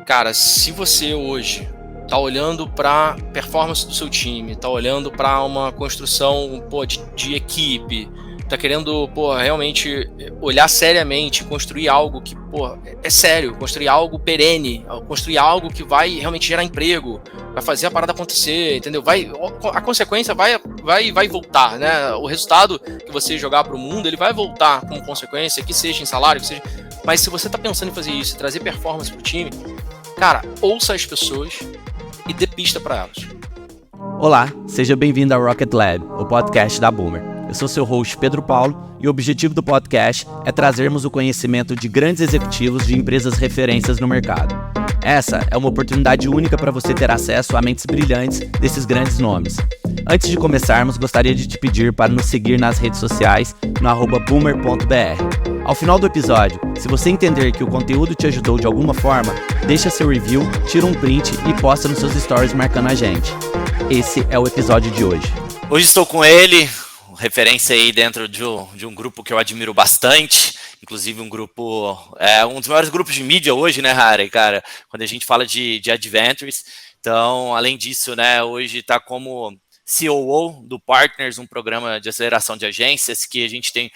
Cara, se você hoje tá olhando para performance do seu time, tá olhando para uma construção, de equipe, tá querendo, realmente olhar seriamente, construir algo que, é sério, construir algo perene, construir algo que vai realmente gerar emprego, vai fazer a parada acontecer, entendeu? A consequência vai voltar, né? O resultado que você jogar para o mundo, ele vai voltar como consequência, que seja em salário, que seja. Mas se você tá pensando em fazer isso, trazer performance pro time, cara, ouça as pessoas e dê pista para elas. Olá, seja bem-vindo ao Rocket Lab, o podcast da Boomer. Eu sou seu host Pedro Paulo e o objetivo do podcast é trazermos o conhecimento de grandes executivos de empresas referências no mercado. Essa é uma oportunidade única para você ter acesso a mentes brilhantes desses grandes nomes. Antes de começarmos, gostaria de te pedir para nos seguir nas redes sociais no @boomer.br. Ao final do episódio, se você entender que o conteúdo te ajudou de alguma forma, deixa seu review, tira um print e posta nos seus stories marcando a gente. Esse é o episódio de hoje. Hoje estou com ele, referência aí dentro de um grupo que eu admiro bastante, inclusive um grupo, um dos maiores grupos de mídia hoje, né, Harry, cara, quando a gente fala de Adventures. Então, além disso, né, hoje está como COO do Partners, um programa de aceleração de agências que a gente tem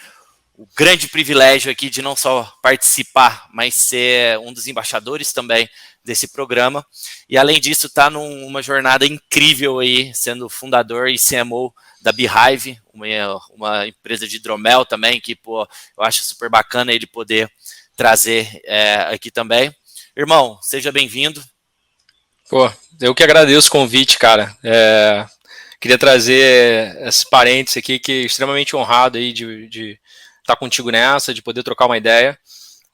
o grande privilégio aqui de não só participar, mas ser um dos embaixadores também desse programa. E além disso, está numa jornada incrível aí, sendo fundador e CMO da Beehive, uma empresa de hidromel também, que eu acho super bacana ele poder trazer aqui também. Irmão, seja bem-vindo. Eu que agradeço o convite, cara. Queria trazer esse parênteses aqui, que é extremamente honrado aí de estar contigo nessa, de poder trocar uma ideia.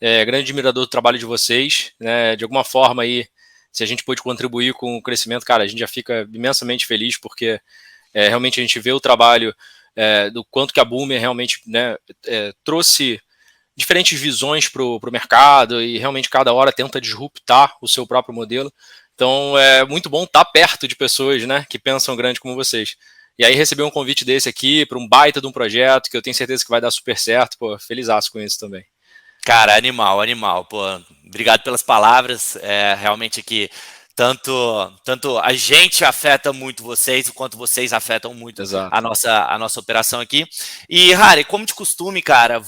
Grande admirador do trabalho de vocês, né? De alguma forma aí, se a gente pôde contribuir com o crescimento, cara, a gente já fica imensamente feliz, porque realmente a gente vê o trabalho do quanto que a Boomer realmente, né, trouxe diferentes visões para o mercado e realmente cada hora tenta disruptar o seu próprio modelo. Então é muito bom estar perto de pessoas, né, que pensam grande como vocês. E aí receber um convite desse aqui para um baita de um projeto que eu tenho certeza que vai dar super certo, felizaço com isso também. Cara, animal, obrigado pelas palavras, realmente aqui tanto a gente afeta muito vocês, quanto vocês afetam muito a nossa operação aqui. E, Harry, como de costume, cara,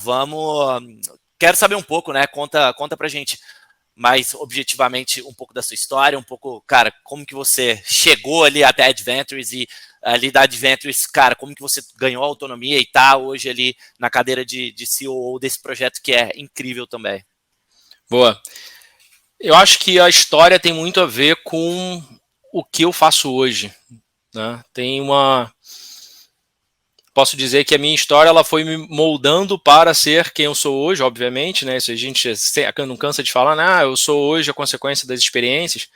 quero saber um pouco, né, conta pra gente mais objetivamente um pouco da sua história, um pouco, cara, como que você chegou ali até Adventures e ali da Adventures, cara, como que você ganhou autonomia e tá hoje ali na cadeira de COO desse projeto que é incrível também. Boa. Eu acho que a história tem muito a ver com o que eu faço hoje, né? Posso dizer que a minha história ela foi me moldando para ser quem eu sou hoje, obviamente, né? Isso a gente não cansa de falar, eu sou hoje a consequência das experiências,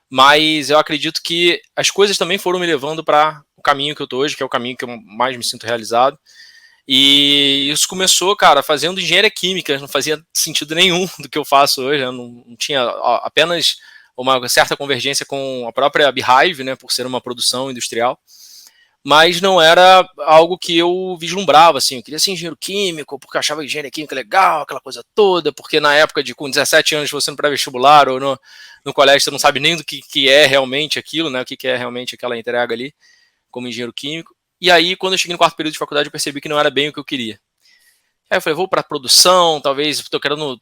mas eu acredito que as coisas também foram me levando para o caminho que eu estou hoje, que é o caminho que eu mais me sinto realizado. E isso começou, cara, fazendo engenharia química, não fazia sentido nenhum do que eu faço hoje, eu não tinha apenas uma certa convergência com a própria Beehive, né, por ser uma produção industrial, mas não era algo que eu vislumbrava, assim, eu queria ser engenheiro químico, porque eu achava engenharia química legal, aquela coisa toda, porque na época com 17 anos você no pré-vestibular ou no colégio você não sabe nem do que é realmente aquilo, né, o que é realmente aquela entrega ali como engenheiro químico. E aí, quando eu cheguei no quarto período de faculdade, eu percebi que não era bem o que eu queria. Aí eu falei, vou para produção, talvez,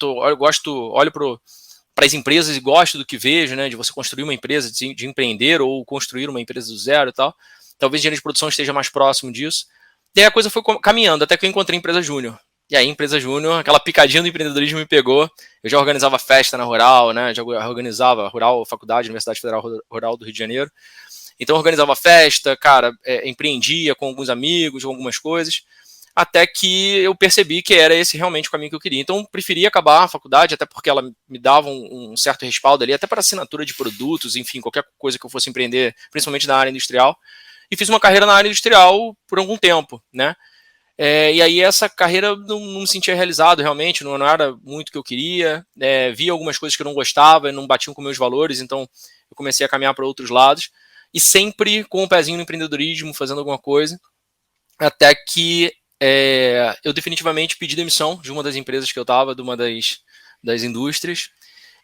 olho para as empresas e gosto do que vejo, né, de você construir uma empresa, de empreender ou construir uma empresa do zero e tal. Talvez engenharia de produção esteja mais próximo disso. E aí a coisa foi caminhando, até que eu encontrei a empresa júnior. E aí, empresa júnior, aquela picadinha do empreendedorismo me pegou. Eu já organizava festa na Rural, né, já organizava Rural, faculdade, Universidade Federal Rural do Rio de Janeiro. Então eu organizava festa, cara, empreendia com alguns amigos, com algumas coisas, até que eu percebi que era esse realmente o caminho que eu queria. Então eu preferi acabar a faculdade, até porque ela me dava um certo respaldo ali, até para assinatura de produtos, enfim, qualquer coisa que eu fosse empreender, principalmente na área industrial. E fiz uma carreira na área industrial por algum tempo, né? E aí essa carreira não me sentia realizado realmente, não era muito o que eu queria, via algumas coisas que eu não gostava, não batiam com meus valores, então eu comecei a caminhar para outros lados. E sempre com um pezinho no empreendedorismo, fazendo alguma coisa, até que eu definitivamente pedi demissão de uma das empresas que eu estava, de uma das indústrias,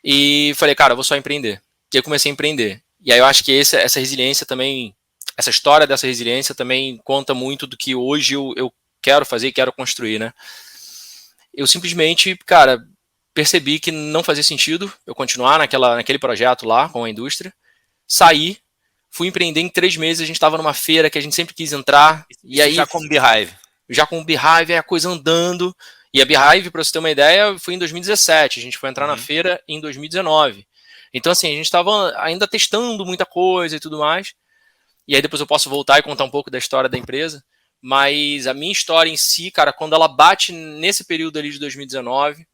E falei, cara, eu vou só empreender. E aí comecei a empreender. E aí eu acho que essa resiliência também, essa história dessa resiliência também conta muito do que hoje eu quero fazer e quero construir, né? Eu simplesmente, cara, percebi que não fazia sentido eu continuar naquele projeto lá com a indústria. Saí, fui empreender em 3 meses, a gente estava numa feira que a gente sempre quis entrar. E Isso aí, já como Beehive. já com o Beehive, a coisa andando. E a Beehive, para você ter uma ideia, foi em 2017. A gente foi entrar na feira em 2019. Então, assim, a gente estava ainda testando muita coisa e tudo mais. E aí depois eu posso voltar e contar um pouco da história da empresa. Mas a minha história em si, cara, quando ela bate nesse período ali de 2019,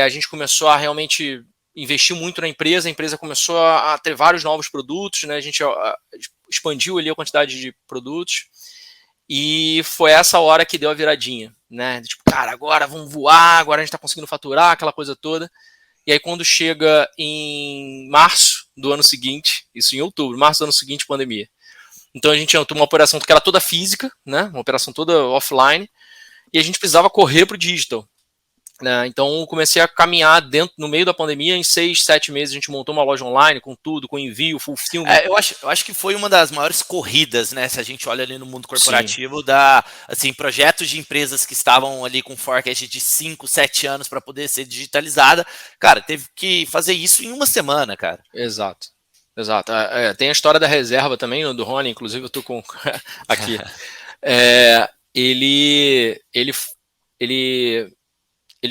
a gente começou a realmente investir muito na empresa. A empresa começou a ter vários novos produtos, né? A gente expandiu ali a quantidade de produtos. E foi essa hora que deu a viradinha, né? Tipo, cara, agora vamos voar, agora a gente tá conseguindo faturar, aquela coisa toda. E aí quando chega em março do ano seguinte, isso em outubro, março do ano seguinte, pandemia. Então a gente tinha uma operação que era toda física, né? Uma operação toda offline, e a gente precisava correr pro digital. Né? Então comecei a caminhar no meio da pandemia, em 6, 7 meses a gente montou uma loja online com tudo, com envio, fulfillment. Eu acho que foi uma das maiores corridas, né? Se a gente olha ali no mundo corporativo, assim, projetos de empresas que estavam ali com forecast de 5, 7 anos para poder ser digitalizada, cara, teve que fazer isso em uma semana, cara. Exato. Exato. Tem a história da reserva também, do Rony, inclusive eu tô com aqui. Ele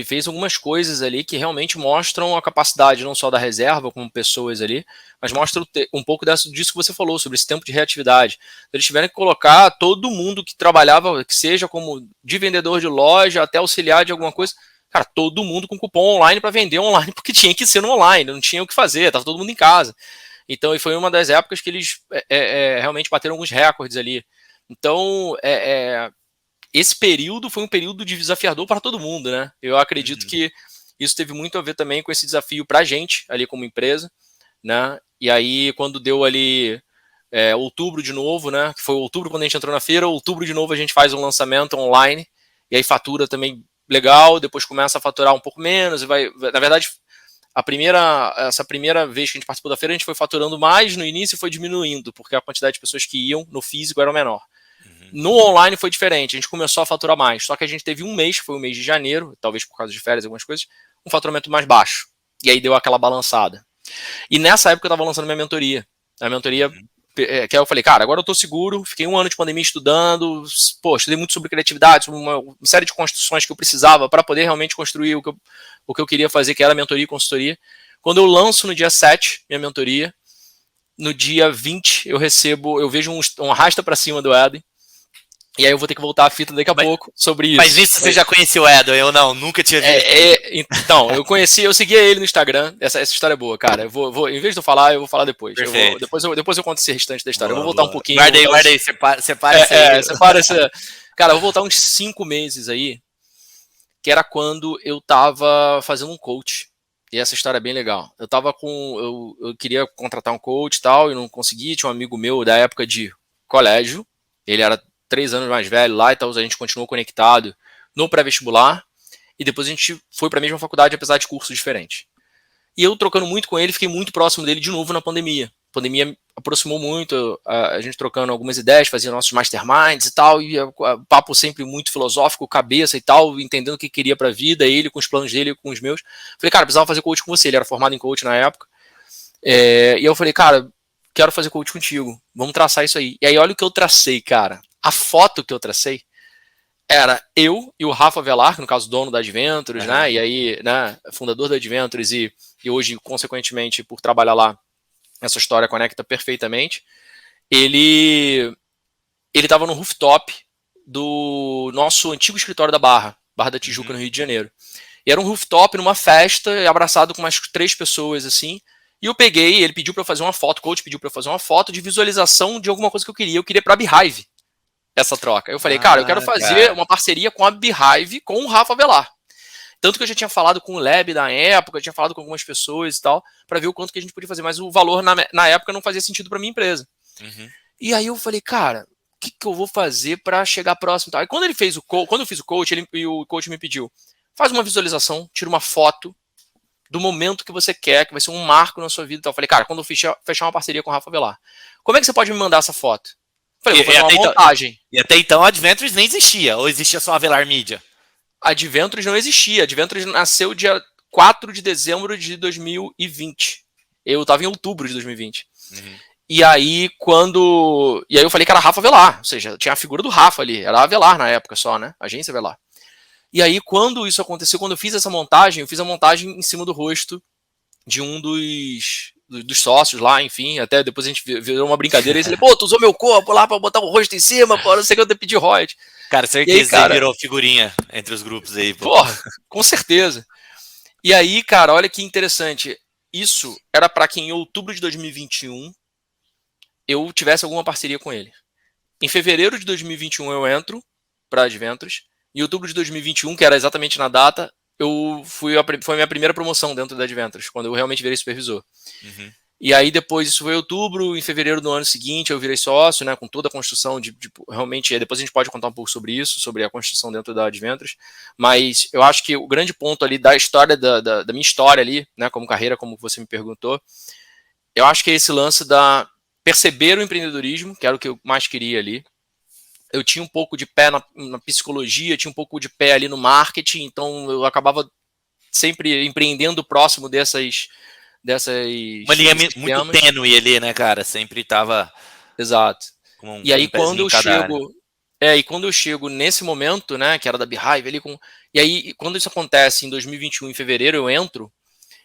fez algumas coisas ali que realmente mostram a capacidade não só da reserva como pessoas ali, mas mostra um pouco disso que você falou, sobre esse tempo de reatividade. Eles tiveram que colocar todo mundo que trabalhava, que seja como de vendedor de loja até auxiliar de alguma coisa, cara, todo mundo com cupom online para vender online, porque tinha que ser no online, não tinha o que fazer, estava todo mundo em casa. Então, foi uma das épocas que eles realmente bateram alguns recordes ali. Então, esse período foi um período desafiador para todo mundo, né? Eu acredito que isso teve muito a ver também com esse desafio para a gente, ali como empresa, né? E aí, quando deu ali outubro de novo, né? Que foi outubro quando a gente entrou na feira, outubro de novo a gente faz um lançamento online, e aí fatura também legal, depois começa a faturar um pouco menos, e na verdade, essa primeira vez que a gente participou da feira, a gente foi faturando mais no início e foi diminuindo, porque a quantidade de pessoas que iam no físico era menor. No online foi diferente, a gente começou a faturar mais, só que a gente teve um mês, que foi o mês de janeiro, talvez por causa de férias, algumas coisas, um faturamento mais baixo. E aí deu aquela balançada. E nessa época eu estava lançando minha mentoria. A mentoria, que aí eu falei, cara, agora eu tô seguro, fiquei 1 ano de pandemia estudando, estudei muito sobre criatividade, sobre uma série de construções que eu precisava para poder realmente construir o que eu queria fazer, que era mentoria e consultoria. Quando eu lanço no dia 7, minha mentoria, no dia 20 eu vejo um arrasta para cima do Eden. E aí eu vou ter que voltar a fita daqui a pouco sobre isso. Mas nisso você já conhecia o Edon, eu não, nunca tinha visto. Então, eu seguia ele no Instagram, essa história é boa, cara. Em vez de eu falar, eu vou falar depois. Depois eu conto esse restante da história. Boa, eu vou voltar um pouquinho. Guarda aí, separa isso aí. Separa essa. Cara, eu vou voltar uns 5 meses aí, que era quando eu tava fazendo um coach. E essa história é bem legal. Eu queria contratar um coach e tal, e não consegui. Tinha um amigo meu da época de colégio, ele era 3 anos mais velho lá e tal, a gente continuou conectado no pré-vestibular, e depois a gente foi para a mesma faculdade, apesar de cursos diferentes. E eu, trocando muito com ele, fiquei muito próximo dele de novo na pandemia. A pandemia aproximou muito, a gente trocando algumas ideias, fazia nossos masterminds e tal, e papo sempre muito filosófico, cabeça e tal, entendendo o que queria para a vida, ele com os planos dele, com os meus. Falei, cara, precisava fazer coach com você, ele era formado em coach na época. E eu falei, cara, quero fazer coach contigo, vamos traçar isso aí. E aí olha o que eu tracei, cara. A foto que eu tracei era eu e o Rafa Velar, que no caso dono da Adventures, né? E aí, né, fundador da Adventures e hoje, consequentemente, por trabalhar lá, essa história conecta perfeitamente. Ele estava no rooftop do nosso antigo escritório da Barra da Tijuca, no Rio de Janeiro. E era um rooftop numa festa, abraçado com umas 3 pessoas, assim. E eu peguei, ele pediu para eu fazer uma foto, o coach pediu para eu fazer uma foto de visualização de alguma coisa que eu queria. Eu queria para a Beehive essa troca. Eu falei, cara, eu quero fazer uma parceria com a Beehive, com o Rafa Velar. Tanto que eu já tinha falado com o Leb na época, tinha falado com algumas pessoas e tal, para ver o quanto que a gente podia fazer, mas o valor na época não fazia sentido para minha empresa. E aí eu falei, cara, o que eu vou fazer para chegar próximo e tal? E quando eu fiz o coach, o coach me pediu, faz uma visualização, tira uma foto do momento que você quer, que vai ser um marco na sua vida. Então eu falei, cara, quando eu fechar uma parceria com o Rafa Velar, como é que você pode me mandar essa foto? Eu falei, vou fazer uma montagem. E até então a Adventures nem existia, ou existia só a Velar Media? A Adventures não existia. A Adventures nasceu dia 4 de dezembro de 2020. Eu estava em outubro de 2020. Uhum. E aí, eu falei que era Rafa Velar, ou seja, tinha a figura do Rafa ali, era a Velar na época só, né? Agência Velar. E aí, quando isso aconteceu, quando eu fiz essa montagem, eu fiz a montagem em cima do rosto de um dos sócios lá, enfim, até depois a gente virou uma brincadeira, e ele falou, pô, tu usou meu corpo lá pra botar o rosto em cima, pô, não sei o que eu te pedi royalties. Cara, certeza que virou figurinha entre os grupos aí, pô. Porra, com certeza. E aí, cara, olha que interessante, isso era pra que em outubro de 2021 eu tivesse alguma parceria com ele. Em fevereiro de 2021 eu entro pra Adventures, em outubro de 2021, que era exatamente na data, foi a minha primeira promoção dentro da Adventures, quando eu realmente virei supervisor. Uhum. E aí depois, isso foi em outubro, em fevereiro do ano seguinte eu virei sócio, né, com toda a construção realmente, depois a gente pode contar um pouco sobre isso, sobre a construção dentro da Adventures, mas eu acho que o grande ponto ali da história, da minha história ali, né, como carreira, como você me perguntou, eu acho que é esse lance da perceber o empreendedorismo, que era o que eu mais queria ali. Eu tinha um pouco de pé na psicologia, tinha um pouco de pé ali no marketing, então eu acabava sempre empreendendo próximo dessas uma linha muito tênue ali, né, cara? Sempre tava. Exato. E aí quando eu chego nesse momento, né, que era da Beehive ali e aí quando isso acontece em 2021, em fevereiro, eu entro,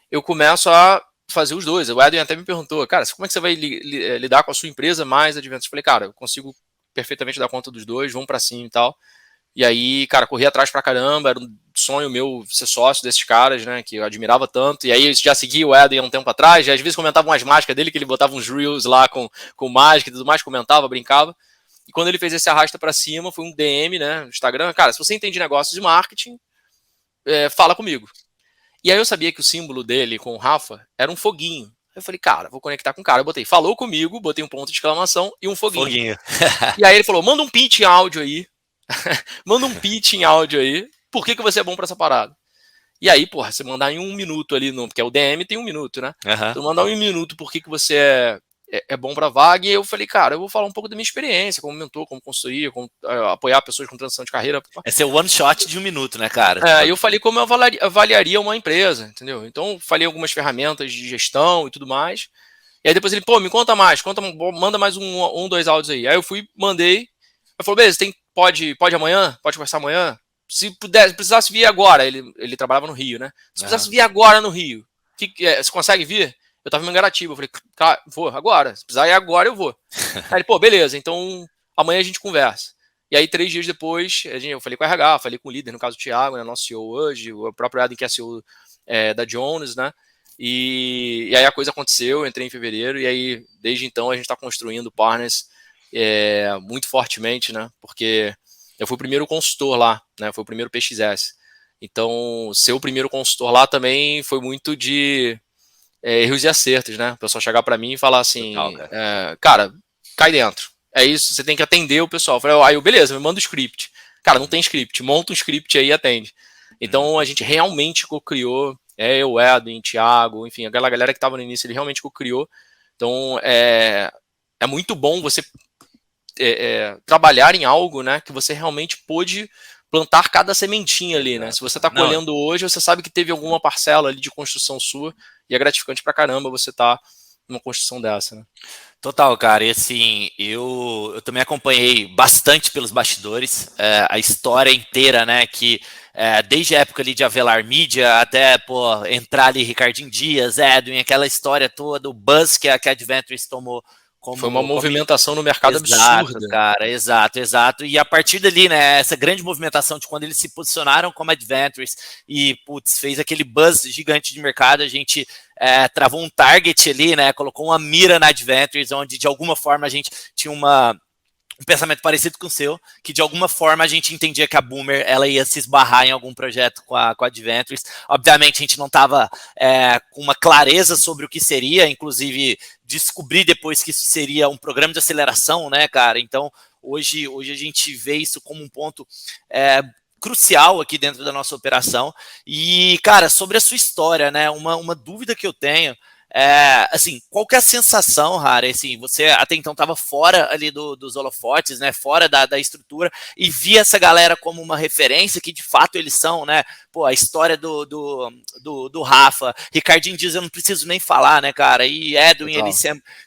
eu começo a fazer os dois. O Edwin até me perguntou, cara, como é que você vai lidar com a sua empresa mais Adventures? Eu falei, cara, eu consigo perfeitamente dar conta dos dois, vamos pra cima e tal. E aí, cara, corri atrás pra caramba, era um sonho meu ser sócio desses caras, né, que eu admirava tanto. E aí eu já segui o Edwin há um tempo atrás, já às vezes comentava umas mágicas dele, que ele botava uns reels lá com mágica e tudo mais, comentava, brincava. E quando ele fez esse arrasta pra cima, foi um DM, né, no Instagram, cara, se você entende negócios de marketing, fala comigo. E aí eu sabia que o símbolo dele com o Rafa era um foguinho. Eu falei, cara, vou conectar com o cara. Eu botei, falou comigo, botei um ponto de exclamação e um foguinho. E aí ele falou, manda um pitch em áudio aí. Manda um pitch em áudio aí. Por que você é bom pra essa parada? E aí, porra, você mandar em 1 minuto ali, porque o DM tem 1 minuto, né? Uhum. Então mandar em 1 minuto por que você é bom pra vaga. E eu falei, cara, eu vou falar um pouco da minha experiência como mentor, como consultoria, como apoiar pessoas com transição de carreira. Esse é o one shot de 1 minuto, né, cara? Eu falei como eu avaliaria uma empresa, entendeu? Então, falei algumas ferramentas de gestão e tudo mais. E aí depois ele, pô, me conta mais, manda mais 2 áudios aí. Aí eu fui, mandei. Eu falei, beleza, pode amanhã? Pode conversar amanhã? Se precisasse vir agora, ele trabalhava no Rio, né? Se precisasse vir agora no Rio, você consegue vir? Eu tava em Mangaratiba, eu falei, cara, vou agora. Se precisar ir agora, eu vou. Aí ele, pô, beleza, então amanhã a gente conversa. E aí, 3 dias depois, eu falei com o RH, falei com o líder, no caso o Thiago, né, nosso CEO hoje, o próprio Adam, que é CEO da Jones, né? E aí a coisa aconteceu, eu entrei em fevereiro, e aí, desde então, a gente está construindo partners muito fortemente, né? Porque eu fui o primeiro consultor lá, né? Foi o primeiro PXS. Então, ser o primeiro consultor lá também foi muito de erros e acertos, né? O pessoal chegar para mim e falar assim, cara, cai dentro. É isso, você tem que atender o pessoal. Eu falei, aí beleza, me manda o script. Cara, não tem script, monta um script aí e atende. Então a gente realmente co-criou, eu, Edwin, Thiago, enfim, aquela galera que estava no início, ele realmente co-criou. Então é muito bom você trabalhar em algo, né, que você realmente pôde plantar cada sementinha ali, né? Se você está colhendo hoje, você sabe que teve alguma parcela ali de construção sua, e é gratificante pra caramba você estar numa construção dessa, né? Total, cara, e assim, eu também acompanhei bastante pelos bastidores, a história inteira, né, que desde a época ali de Avelar Media até, pô, entrar ali Ricardinho Dias, Edwin, aquela história toda, o buzz que a Adventures tomou. Foi uma movimentação no mercado absurda. Cara, exato. E a partir dali, né, essa grande movimentação de quando eles se posicionaram como Adventures e, putz, fez aquele buzz gigante de mercado, a gente travou um target ali, né, colocou uma mira na Adventures, onde de alguma forma a gente tinha um pensamento parecido com o seu, que de alguma forma a gente entendia que a Boomer ela ia se esbarrar em algum projeto com a Adventures. Obviamente a gente não estava com uma clareza sobre o que seria, inclusive descobri depois que isso seria um programa de aceleração, né, cara? Então hoje a gente vê isso como um ponto crucial aqui dentro da nossa operação. E, cara, sobre a sua história, né? Uma dúvida que eu tenho assim, qual que é a sensação, Harry? Assim, você até então estava fora ali dos holofotes, né? Fora da estrutura, e via essa galera como uma referência, que de fato eles são, né? Pô, a história do Rafa, Ricardinho Dias, eu não preciso nem falar, né, cara? E Edwin, ele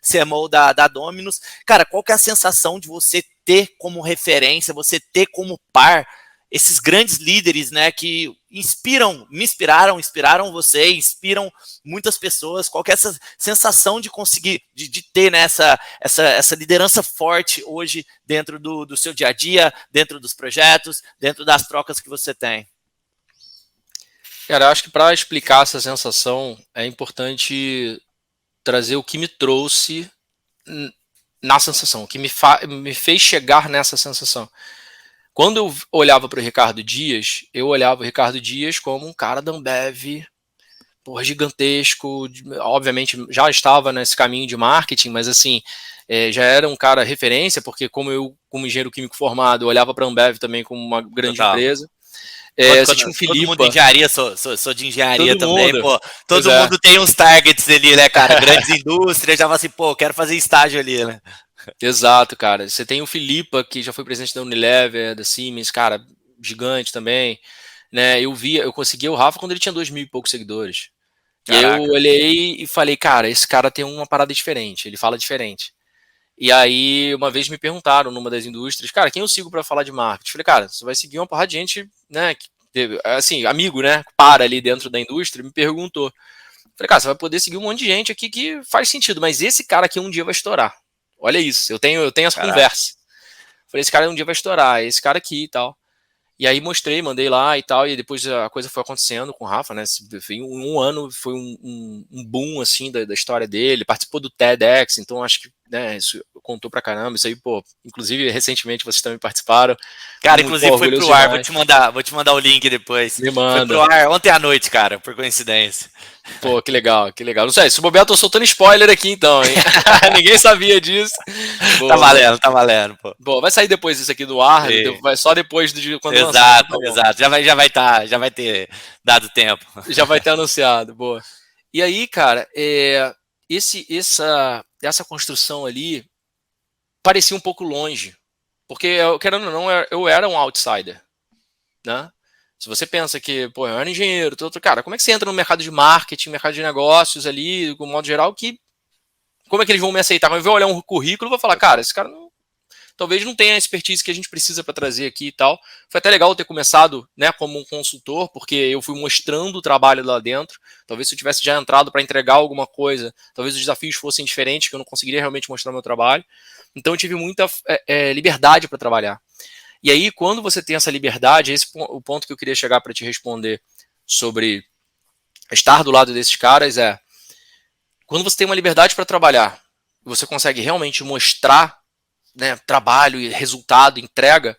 CMO da Dominus. Cara, qual que é a sensação de você ter como referência, você ter como par esses grandes líderes, né, que me inspiraram você, inspiram muitas pessoas? Qual que é essa sensação de conseguir, de ter, né, essa liderança forte hoje dentro do seu dia a dia, dentro dos projetos, dentro das trocas que você tem? Cara, eu acho que para explicar essa sensação é importante trazer o que me trouxe na sensação, o que me fez chegar nessa sensação. Quando eu olhava para o Ricardo Dias, eu olhava o Ricardo Dias como um cara da Ambev, porra, gigantesco, obviamente já estava nesse caminho de marketing, mas assim, já era um cara referência, porque como engenheiro químico formado, eu olhava para a Ambev também como uma grande empresa. Você tinha um Filipa. Todo mundo de engenharia, sou de engenharia todo também, mundo. Pô. Todo mundo tem uns targets ali, né, cara? Grandes indústrias, já fala assim, pô, quero fazer estágio ali, né? Exato, cara. Você tem o Filipa, que já foi presidente da Unilever, da Siemens, cara, gigante também, né? Eu consegui o Rafa quando ele tinha 2.000 e poucos seguidores. Caraca. E aí eu olhei e falei, cara, esse cara tem uma parada diferente, ele fala diferente. E aí, uma vez me perguntaram numa das indústrias, cara, quem eu sigo para falar de marketing? Eu falei, cara, você vai seguir uma porrada de gente, né, assim, amigo, né, para ali dentro da indústria, me perguntou. Eu falei, cara, você vai poder seguir um monte de gente aqui que faz sentido, mas esse cara aqui um dia vai estourar. Olha isso, eu tenho essa conversa. Falei, esse cara um dia vai estourar, esse cara aqui e tal. E aí mandei lá e tal, e depois a coisa foi acontecendo com o Rafa, né? Em um ano foi um boom, assim, da história dele, participou do TEDx, então acho que, né, isso contou pra caramba, isso aí, pô, inclusive recentemente vocês também participaram. Cara, inclusive foi pro ar, vou te mandar o link depois. Me manda. Foi pro ar ontem à noite, cara, por coincidência. Pô, que legal, que legal. Não sei, se o bobear, eu tô soltando spoiler aqui então, hein? Ninguém sabia disso. Pô, tá valendo, pô. Bom, vai sair depois isso aqui do ar, vai só depois de quando lançar. Exato. Já vai ter dado tempo. Já vai ter anunciado, boa. E aí, cara, essa construção ali parecia um pouco longe, porque, querendo ou não, eu era um outsider, né? Se você pensa que, pô, eu era engenheiro, cara, como é que você entra no mercado de marketing, mercado de negócios ali, com modo geral, como é que eles vão me aceitar? Quando eu vou olhar um currículo, eu vou falar, cara, esse cara talvez não tenha a expertise que a gente precisa para trazer aqui e tal. Foi até legal ter começado, né, como um consultor, porque eu fui mostrando o trabalho lá dentro. Talvez se eu tivesse já entrado para entregar alguma coisa, talvez os desafios fossem diferentes, que eu não conseguiria realmente mostrar meu trabalho. Então eu tive muita liberdade para trabalhar. E aí, quando você tem essa liberdade, esse é o ponto que eu queria chegar para te responder sobre estar do lado desses caras quando você tem uma liberdade para trabalhar, você consegue realmente mostrar, né, trabalho, resultado, entrega,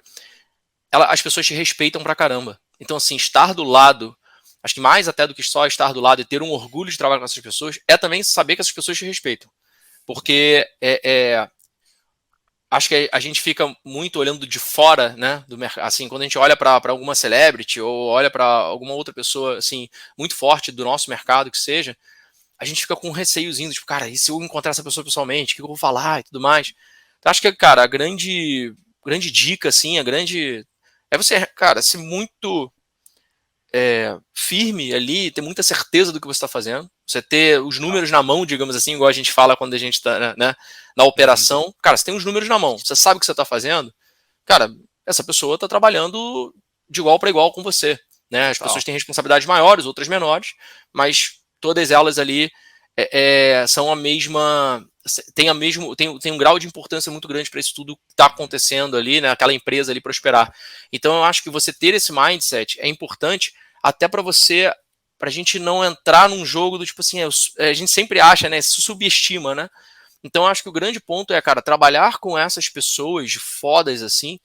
as pessoas te respeitam pra caramba. Então, assim, estar do lado, acho que mais até do que só estar do lado e ter um orgulho de trabalhar com essas pessoas, é também saber que essas pessoas te respeitam. Porque acho que a gente fica muito olhando de fora, né, do mercado. Assim, quando a gente olha para alguma celebrity ou olha para alguma outra pessoa, assim, muito forte do nosso mercado que seja, a gente fica com um receiozinho, tipo, cara, e se eu encontrar essa pessoa pessoalmente, o que eu vou falar e tudo mais? Então, acho que, cara, a grande dica, assim, é você, cara, ser muito firme ali, ter muita certeza do que você está fazendo, você ter os números na mão, digamos assim, igual a gente fala quando a gente está, né, na operação. Cara, você tem os números na mão, você sabe o que você está fazendo, cara, essa pessoa está trabalhando de igual para igual com você, né? As pessoas têm responsabilidades maiores, outras menores, mas todas elas ali são a mesma, tem um grau de importância muito grande para isso tudo que está acontecendo ali, né? Aquela empresa ali prosperar. Então eu acho que você ter esse mindset é importante até para a gente não entrar num jogo do tipo assim, a gente sempre acha, né? Se subestima, né? Então eu acho que o grande ponto cara, trabalhar com essas pessoas fodas assim,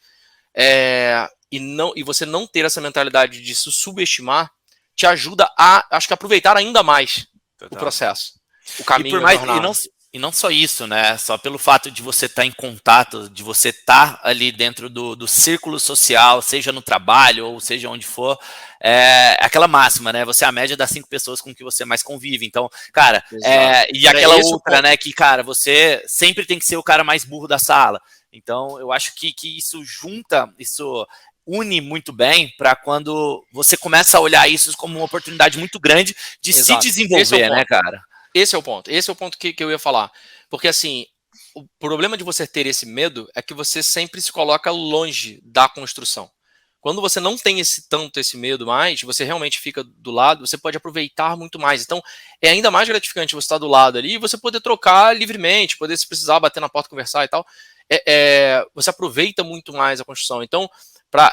e você não ter essa mentalidade de se subestimar, te ajuda a, acho que, aproveitar ainda mais o processo, o caminho, e E não só isso, né? Só pelo fato de você estar em contato, de você estar ali dentro do círculo social, seja no trabalho ou seja onde for, é aquela máxima, né? Você é a média das 5 pessoas com que você mais convive. Então, cara, e aquela outra, né? Que, cara, você sempre tem que ser o cara mais burro da sala. Então, eu acho que isso une muito bem para quando você começa a olhar isso como uma oportunidade muito grande de se desenvolver, né, cara? Esse é o ponto que eu ia falar. Porque, assim, o problema de você ter esse medo é que você sempre se coloca longe da construção. Quando você não tem tanto esse medo mais, você realmente fica do lado, você pode aproveitar muito mais. Então, é ainda mais gratificante você estar do lado ali e você poder trocar livremente, poder, se precisar, bater na porta, conversar e tal. Você aproveita muito mais a construção. Então,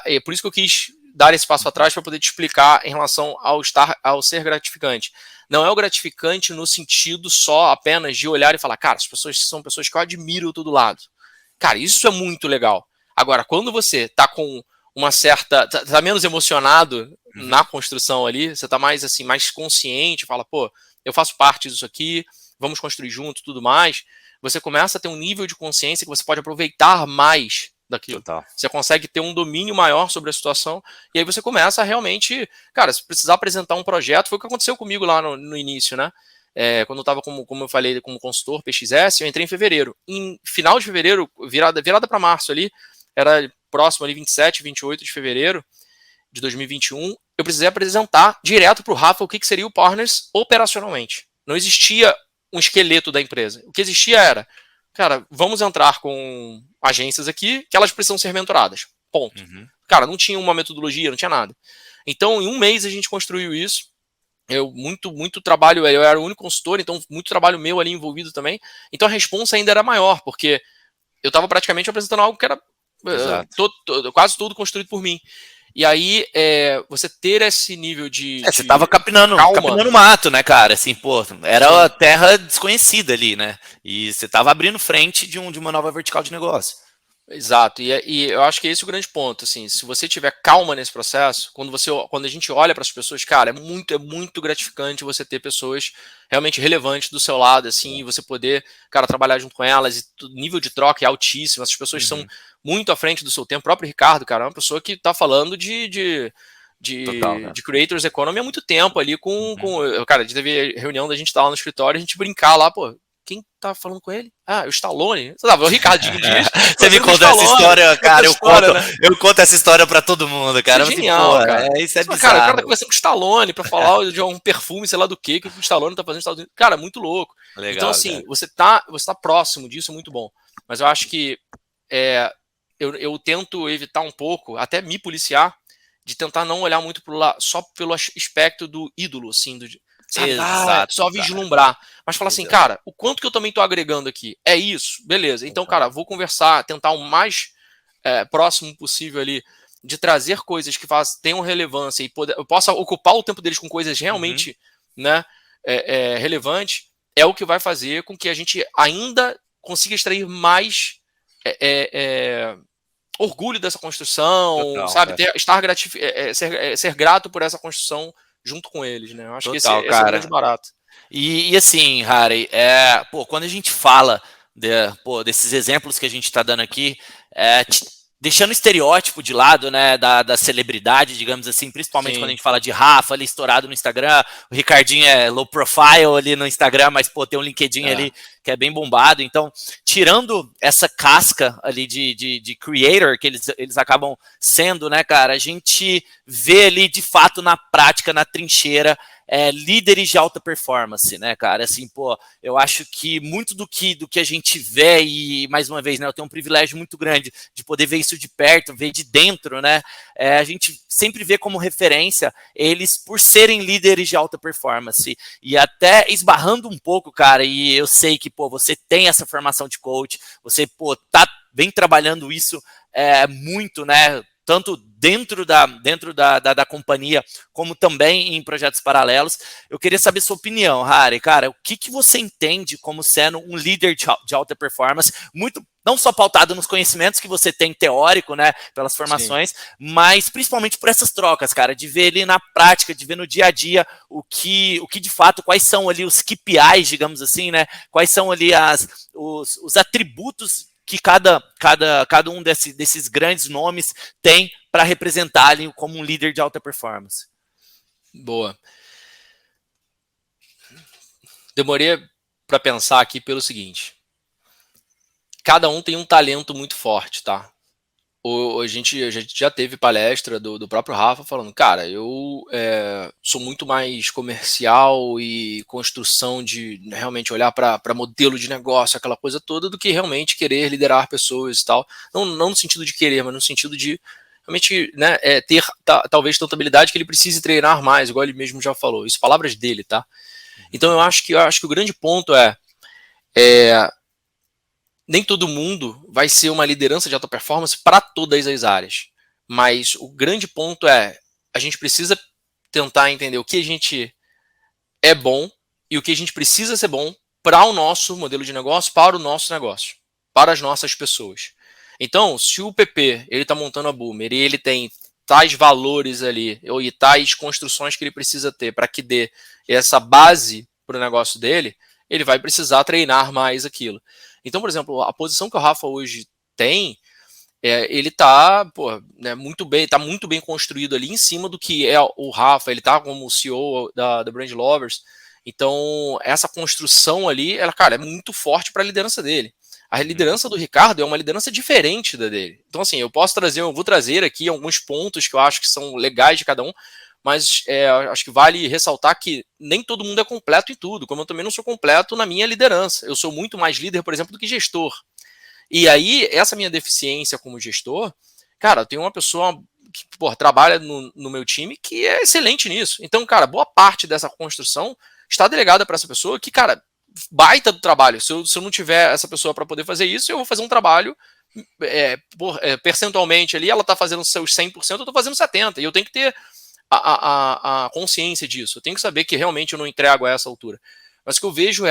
é por isso que eu quis dar esse passo atrás para poder te explicar em relação ao ser gratificante. Não é o gratificante no sentido só apenas de olhar e falar, cara, as pessoas são pessoas que eu admiro do lado. Cara, isso é muito legal. Agora, quando você tá com uma certa... tá menos emocionado na construção ali, você tá mais assim, mais consciente, fala, pô, eu faço parte disso aqui, vamos construir junto, tudo mais. Você começa a ter um nível de consciência que você pode aproveitar mais daquilo. Total. Você consegue ter um domínio maior sobre a situação e aí você começa a realmente, cara, se precisar apresentar um projeto, foi o que aconteceu comigo lá no início, né? Quando eu estava, como eu falei, como consultor PXS, eu entrei em fevereiro. Em final de fevereiro, virada para março ali, era próximo ali 27, 28 de fevereiro de 2021, eu precisei apresentar direto para o Rafa o que seria o Partners operacionalmente. Não existia um esqueleto da empresa. O que existia era, cara, vamos entrar com agências aqui que elas precisam ser mentoradas. Ponto. Cara, não tinha uma metodologia, não tinha nada. Então, em um mês a gente construiu isso. Muito trabalho, eu era o único consultor, então muito trabalho meu ali envolvido também. Então a responsa ainda era maior, porque eu estava praticamente apresentando algo que era quase tudo construído por mim. E aí, você ter esse nível de... Você tava capinando mato, né, cara? Assim, pô, era a terra desconhecida ali, né? E você tava abrindo frente de uma nova vertical de negócio. Exato, e eu acho que esse é o grande ponto, assim, se você tiver calma nesse processo, quando a gente olha para as pessoas, cara, é muito gratificante você ter pessoas realmente relevantes do seu lado, assim, e você poder, cara, trabalhar junto com elas, e o nível de troca é altíssimo, essas pessoas são muito à frente do seu tempo. O próprio Ricardo, cara, é uma pessoa que está falando de Creators Economy há muito tempo ali cara, a gente teve reunião da gente estar lá no escritório, a gente brincar lá, pô, quem tá falando com ele? O Stallone. Você tava o Ricardinho Dias. Você me conta essa história, cara. Eu conto essa história pra todo mundo, cara. Isso é genial, cara. Isso é bizarro. Cara, o cara tá conversando com o Stallone pra falar de um perfume, sei lá do que o Stallone tá fazendo nos Estados Unidos. Cara, muito louco. Legal, então, assim, você tá próximo disso, é muito bom. Mas eu acho que eu tento evitar um pouco, até me policiar, de tentar não olhar muito só pelo aspecto do ídolo, assim, só vislumbrar. Mas falar assim, cara, o quanto que eu também tô agregando aqui? É isso? Beleza. Então, cara, vou conversar, tentar o mais próximo possível ali, de trazer coisas que tenham relevância e eu possa ocupar o tempo deles com coisas realmente relevantes, é o que vai fazer com que a gente ainda consiga extrair mais orgulho dessa construção, total, sabe? Ser grato por essa construção junto com eles, né? Eu acho que esse é o grande barato. E assim, Harry, quando a gente fala desses exemplos que a gente está dando aqui, deixando o estereótipo de lado, né, da celebridade, digamos assim, principalmente quando a gente fala de Rafa ali estourado no Instagram, o Ricardinho é low profile ali no Instagram, mas tem um LinkedIn ali que é bem bombado. Então, tirando essa casca ali de creator que eles acabam sendo, né, cara, a gente vê ali de fato na prática, na trincheira, líderes de alta performance, né, cara? Assim, eu acho que muito do que a gente vê, e mais uma vez, né, eu tenho um privilégio muito grande de poder ver isso de perto, ver de dentro, né? A gente sempre vê como referência eles por serem líderes de alta performance. E até esbarrando um pouco, cara, e eu sei que, você tem essa formação de coach, você, vem trabalhando isso muito, né? tanto dentro da companhia, como também em projetos paralelos. Eu queria saber sua opinião, Harry. Cara, o que você entende como sendo um líder de alta performance, muito não só pautado nos conhecimentos que você tem teórico, né, pelas formações, sim, mas principalmente por essas trocas, cara, de ver ali na prática, de ver no dia a dia o que de fato, quais são ali os KPIs, digamos assim, né, quais são ali os atributos que cada um desses grandes nomes tem para representar ali como um líder de alta performance. Boa. Demorei para pensar aqui pelo seguinte. Cada um tem um talento muito forte, tá? A gente já teve palestra do próprio Rafa falando, cara, eu sou muito mais comercial e construção de realmente olhar para modelo de negócio, aquela coisa toda, do que realmente querer liderar pessoas e tal. Não no sentido de querer, mas no sentido de realmente, né, ter talvez tanta habilidade que ele precise treinar mais, igual ele mesmo já falou. Isso, palavras dele, tá? Então eu acho que o grande ponto nem todo mundo vai ser uma liderança de alta performance para todas as áreas. Mas o grande ponto a gente precisa tentar entender o que a gente é bom e o que a gente precisa ser bom para o nosso modelo de negócio, para o nosso negócio, para as nossas pessoas. Então, se o PP ele está montando a Boomer e ele tem tais valores ali, e tais construções que ele precisa ter para que dê essa base para o negócio dele, ele vai precisar treinar mais aquilo. Então, por exemplo, a posição que o Rafa hoje tem, ele está muito bem construído ali em cima do que é o Rafa, ele está como CEO da Brand Lovers. Então, essa construção ali, cara, é muito forte para a liderança dele. A liderança do Ricardo é uma liderança diferente da dele. Então, assim, eu vou trazer aqui alguns pontos que eu acho que são legais de cada um, mas acho que vale ressaltar que nem todo mundo é completo em tudo, como eu também não sou completo na minha liderança. Eu sou muito mais líder, por exemplo, do que gestor. E aí, essa minha deficiência como gestor, cara, eu tenho uma pessoa que trabalha no meu time que é excelente nisso. Então, cara, boa parte dessa construção está delegada para essa pessoa que, cara, baita do trabalho. Se eu não tiver essa pessoa para poder fazer isso, eu vou fazer um trabalho percentualmente ali, ela está fazendo seus 100%, eu estou fazendo 70%. E eu tenho que ter a consciência disso. Eu tenho que saber que realmente eu não entrego a essa altura. Mas o que eu vejo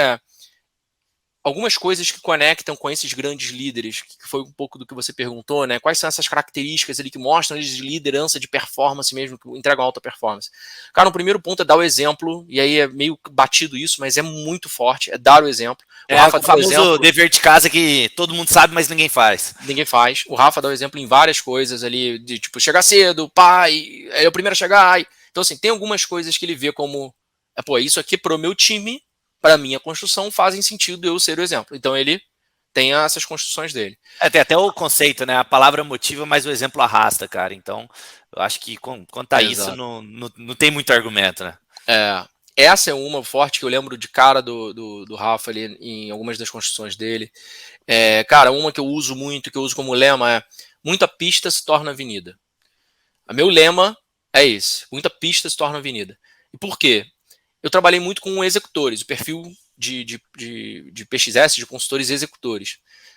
algumas coisas que conectam com esses grandes líderes, que foi um pouco do que você perguntou, né? Quais são essas características ali que mostram eles de liderança, de performance mesmo, que entregam alta performance? Cara, o primeiro ponto é dar o exemplo, e aí é meio batido isso, mas é muito forte, é dar o exemplo. O Rafa o famoso dever de casa que todo mundo sabe, mas ninguém faz. Ninguém faz. O Rafa dá o exemplo em várias coisas ali, de tipo, chegar cedo, pai, é o primeiro a chegar. Então, assim, tem algumas coisas que ele vê como, isso aqui pro meu time, para a minha construção, fazem sentido eu ser o exemplo. Então ele tem essas construções dele. Tem até o conceito, né? A palavra motiva, mas o exemplo arrasta, cara. Então, eu acho que quanto a isso, não tem muito argumento, né? Essa é uma forte que eu lembro de cara do Rafa ali em algumas das construções dele. Cara, uma que eu uso muito, que eu uso como lema muita pista se torna avenida. O meu lema é esse, muita pista se torna avenida. E por quê? Eu trabalhei muito com executores, o perfil de PXS, de consultores executores.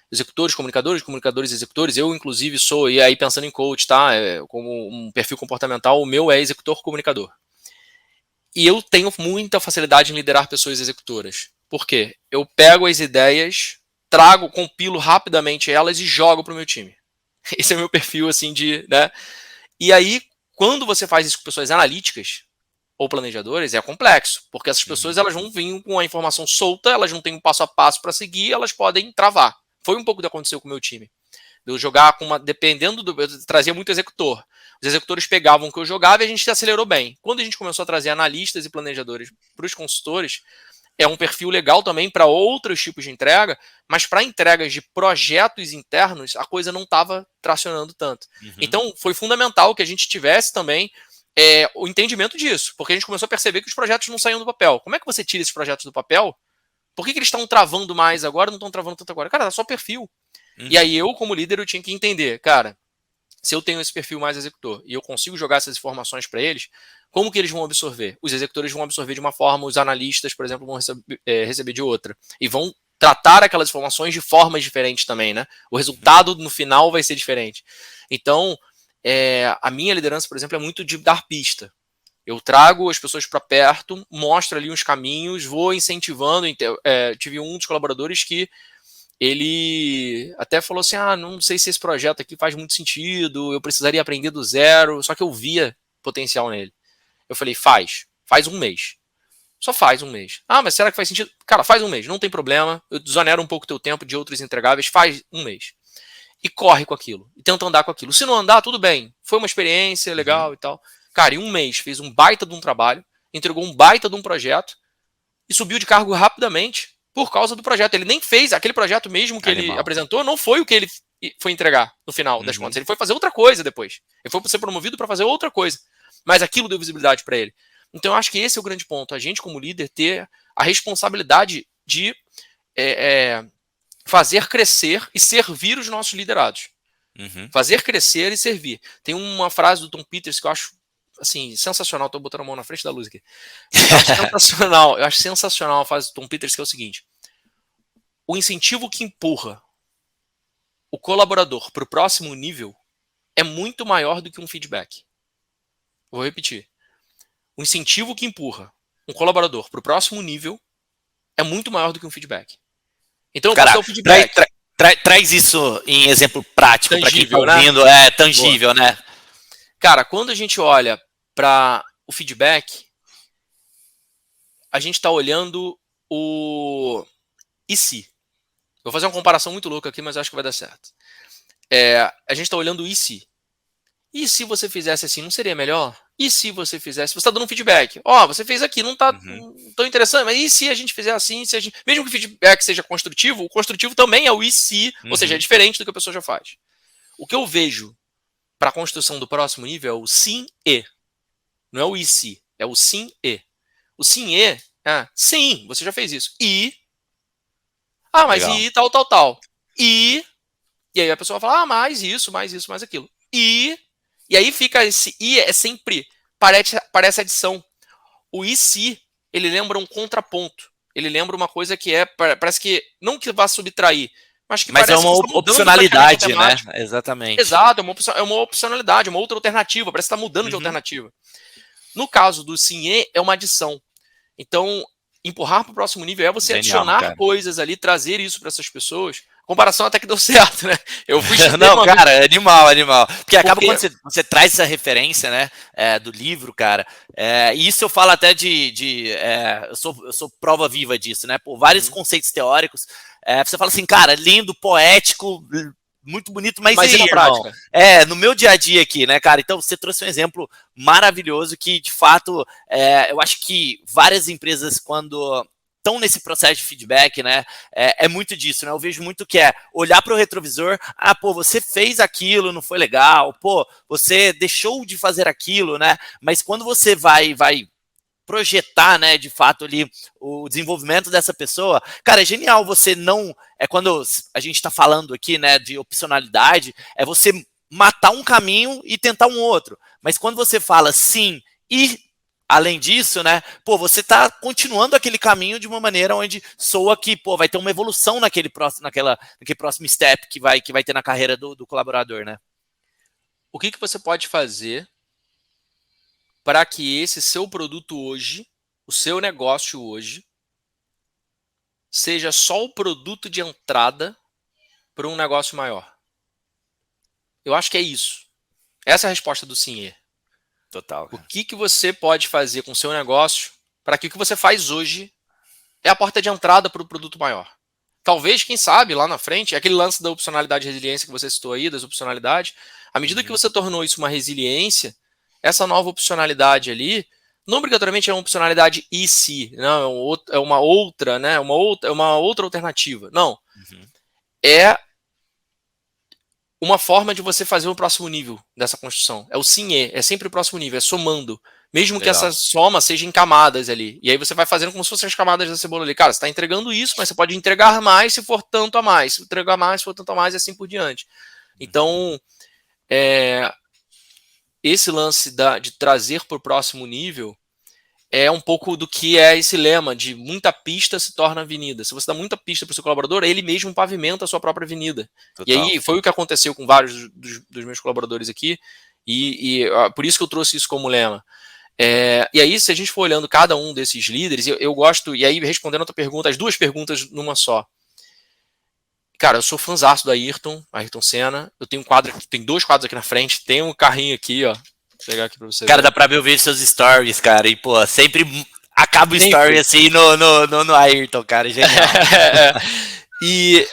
Executores, comunicadores, executores. Eu, inclusive, sou, e aí pensando em coach, tá? Como um perfil comportamental, o meu é executor-comunicador. E eu tenho muita facilidade em liderar pessoas executoras. Por quê? Eu pego as ideias, compilo rapidamente elas e jogo para o meu time. Esse é o meu perfil, assim, né? E aí, quando você faz isso com pessoas analíticas, ou planejadores, é complexo, porque essas pessoas elas vão vir com a informação solta, elas não têm um passo a passo para seguir, elas podem travar. Foi um pouco do que aconteceu com o meu time. Eu jogar eu trazia muito executor. Os executores pegavam o que eu jogava e a gente se acelerou bem. Quando a gente começou a trazer analistas e planejadores para os consultores, é um perfil legal também para outros tipos de entrega, mas para entregas de projetos internos, a coisa não estava tracionando tanto. Então, foi fundamental que a gente tivesse também o entendimento disso, porque a gente começou a perceber que os projetos não saíam do papel. Como é que você tira esses projetos do papel? Por que eles estão travando mais agora, não estão travando tanto agora? Cara, é só perfil. E aí eu, como líder, eu tinha que entender, cara, se eu tenho esse perfil mais executor e eu consigo jogar essas informações para eles, como que eles vão absorver? Os executores vão absorver de uma forma, os analistas, por exemplo, vão receber de outra. E vão tratar aquelas informações de formas diferentes também, né? O resultado no final vai ser diferente. Então, a minha liderança, por exemplo, é muito de dar pista. Eu trago as pessoas para perto, mostro ali uns caminhos, vou incentivando. Tive um dos colaboradores que ele até falou assim, não sei se esse projeto aqui faz muito sentido, eu precisaria aprender do zero, só que eu via potencial nele. Eu falei, faz 1 mês. Só faz 1 mês. Mas será que faz sentido? Cara, faz 1 mês, não tem problema, eu desonero um pouco o teu tempo de outros entregáveis, faz 1 mês. E corre com aquilo, e tenta andar com aquilo. Se não andar, tudo bem, foi uma experiência legal e tal. Cara, em 1 mês fez um baita de um trabalho, entregou um baita de um projeto e subiu de cargo rapidamente por causa do projeto. Ele nem fez aquele projeto mesmo que ele apresentou, não foi o que ele foi entregar no final das contas. Ele foi fazer outra coisa depois. Ele foi ser promovido para fazer outra coisa. Mas aquilo deu visibilidade para ele. Então eu acho que esse é o grande ponto. A gente, como líder, ter a responsabilidade de fazer crescer e servir os nossos liderados. Fazer crescer e servir. Tem uma frase do Tom Peters que eu acho assim, sensacional. Estou botando a mão na frente da luz aqui. Eu acho sensacional a frase do Tom Peters, que é o seguinte: o incentivo que empurra o colaborador para o próximo nível é muito maior do que um feedback. Vou repetir. O incentivo que empurra um colaborador para o próximo nível é muito maior do que um feedback. Então, cara, traz isso em exemplo prático para quem está ouvindo, tangível, né? Cara, quando a gente olha para o feedback, a gente está olhando o e se. Vou fazer uma comparação muito louca aqui, mas acho que vai dar certo. A gente está olhando o e se. E se você fizesse assim, não seria melhor? E se você fizesse? Você está dando um feedback. Você fez aqui, não está tão interessante, mas e se a gente fizer assim? Mesmo que o feedback seja construtivo, o construtivo também é o e se, ou seja, é diferente do que a pessoa já faz. O que eu vejo para a construção do próximo nível é o sim e. Não é o e se, é o sim e. O sim e sim, você já fez isso. E. Mas legal. E tal. E aí a pessoa vai falar, mais isso, mais aquilo. E aí fica esse i, sempre, parece adição. O e se, ele lembra um contraponto. Ele lembra uma coisa que parece que, não que vá subtrair, mas é uma opcionalidade, né? Exatamente. Exato, é uma opcionalidade, uma outra alternativa, parece que está mudando de alternativa. No caso do sim e, é uma adição. Então, empurrar para o próximo nível é você adicionar coisas ali, trazer isso para essas pessoas. Comparação até que deu certo, né? Eu fui não, cara, animal. Porque acaba quando você traz essa referência, né, do livro, cara, e isso eu falo até eu sou prova viva disso, né? Por vários conceitos teóricos, você fala assim, cara, lindo, poético, muito bonito, mas e na prática? No meu dia a dia aqui, né, cara? Então, você trouxe um exemplo maravilhoso que, de fato, eu acho que várias empresas, quando estão nesse processo de feedback, né, é muito disso, né? Eu vejo muito que olhar para o retrovisor, você fez aquilo, não foi legal, você deixou de fazer aquilo, né? Mas quando você vai projetar, né, de fato ali o desenvolvimento dessa pessoa, cara, é genial você não, quando a gente está falando aqui, né, de opcionalidade, é você matar um caminho e tentar um outro, mas quando você fala sim e além disso, né, você está continuando aquele caminho de uma maneira onde soa que, vai ter uma evolução naquele próximo step que vai ter na carreira do colaborador, né? O que você pode fazer para que esse seu produto hoje, o seu negócio hoje, seja só o produto de entrada para um negócio maior? Eu acho que é isso. Essa é a resposta do sim e. Total. O que você pode fazer com o seu negócio para que o que você faz hoje é a porta de entrada para o produto maior? Talvez, quem sabe, lá na frente, aquele lance da opcionalidade e resiliência que você citou aí, das opcionalidades, à medida que você tornou isso uma resiliência, essa nova opcionalidade ali, não obrigatoriamente é uma opcionalidade e se, não, é uma outra, né? É uma outra alternativa. Não. É uma forma de você fazer o próximo nível dessa construção. É o sim e, é sempre o próximo nível, é somando. Mesmo que essa soma seja em camadas ali. E aí você vai fazendo como se fossem as camadas da cebola ali. Cara, você está entregando isso, mas você pode entregar mais se for tanto a mais. Se entregar mais, se for tanto a mais, e assim por diante. Então, esse lance de trazer para o próximo nível é um pouco do que é esse lema de muita pista se torna avenida. Se você dá muita pista para o seu colaborador, ele mesmo pavimenta a sua própria avenida. Total. E aí foi o que aconteceu com vários dos meus colaboradores aqui. Por isso que eu trouxe isso como lema. E aí, se a gente for olhando cada um desses líderes, eu gosto, e aí respondendo a tua pergunta, as duas perguntas numa só. Cara, eu sou fãzaço do Ayrton Senna. Eu tenho tem 2 quadros aqui na frente, tem um carrinho aqui, ó. Vou pegar aqui pra você Cara, ver. dá pra ver seus stories, cara. E, pô, sempre acaba o story assim no Ayrton, cara. Genial. E,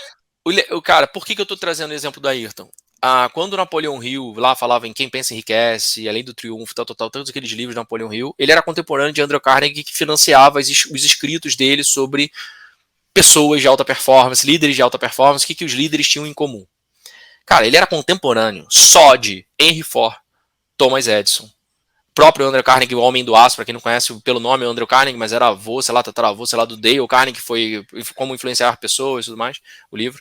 cara, por que eu tô trazendo o exemplo do Ayrton? Quando o Napoleão Hill lá falava em Quem Pensa Enriquece, Além do Triunfo, todos aqueles livros do Napoleão Hill, ele era contemporâneo de Andrew Carnegie, que financiava os escritos dele sobre pessoas de alta performance, líderes de alta performance, o que os líderes tinham em comum. Cara, ele era contemporâneo só de Henry Ford, Thomas Edison, próprio Andrew Carnegie, o Homem do Aço, para quem não conhece pelo nome, é Andrew Carnegie, mas era avô, sei lá, tataravô, sei lá, do Dale Carnegie, que foi Como Influenciar Pessoas e tudo mais, o livro.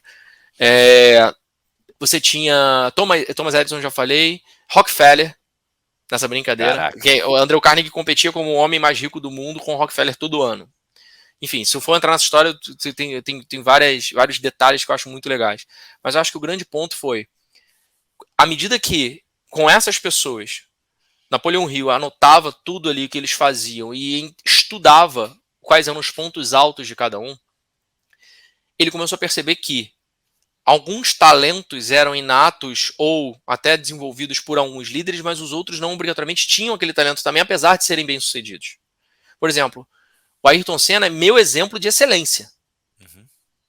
Você tinha Thomas Edison, já falei, Rockefeller, nessa brincadeira. O Andrew Carnegie competia como o homem mais rico do mundo com o Rockefeller todo ano. Enfim, se eu for entrar nessa história, tem vários detalhes que eu acho muito legais. Mas eu acho que o grande ponto foi, à medida que, com essas pessoas, Napoleão Hill anotava tudo ali que eles faziam e estudava quais eram os pontos altos de cada um, ele começou a perceber que alguns talentos eram inatos ou até desenvolvidos por alguns líderes, mas os outros não obrigatoriamente tinham aquele talento também, apesar de serem bem-sucedidos. Por exemplo, o Ayrton Senna é meu exemplo de excelência.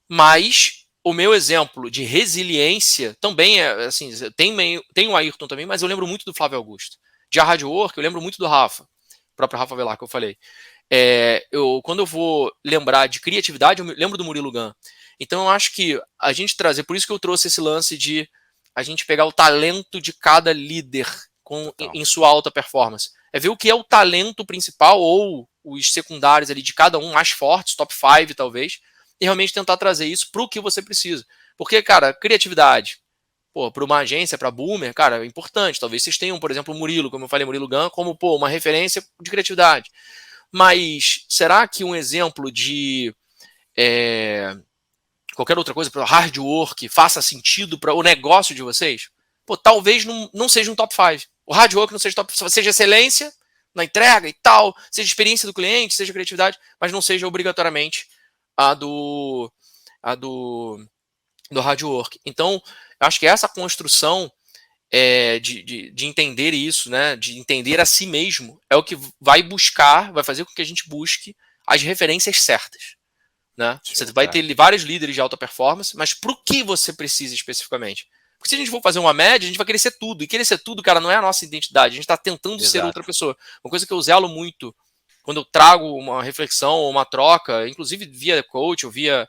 Mas o meu exemplo de resiliência também é, assim, tem o Ayrton também, mas eu lembro muito do Flávio Augusto. De hard work, eu lembro muito do Rafa, o próprio Rafa Velar, que eu falei. Quando eu vou lembrar de criatividade, eu lembro do Murilo Gun. Então eu acho que a gente trazer, por isso que eu trouxe esse lance de a gente pegar o talento de cada líder em sua alta performance. É ver o que é o talento principal ou os secundários ali de cada um mais fortes, top 5 talvez, e realmente tentar trazer isso para o que você precisa. Porque, cara, criatividade, para uma agência, para Boomer, cara, é importante. Talvez vocês tenham, por exemplo, o Murilo, como eu falei, Murilo Gun, como uma referência de criatividade. Mas será que um exemplo de qualquer outra coisa, para hard work, faça sentido para o negócio de vocês? Talvez não seja um top 5. O hard work não seja top 5, seja excelência na entrega e tal, seja experiência do cliente, seja criatividade, mas não seja obrigatoriamente a do hard work. Então, eu acho que essa construção de entender isso, né, de entender a si mesmo, é o que vai fazer com que a gente busque as referências certas. Né? Você vai ter vários líderes de alta performance, mas para o que você precisa especificamente? Porque se a gente for fazer uma média, a gente vai querer ser tudo. E querer ser tudo, cara, não é a nossa identidade. A gente está tentando ser outra pessoa. Uma coisa que eu zelo muito quando eu trago uma reflexão ou uma troca, inclusive via coach ou via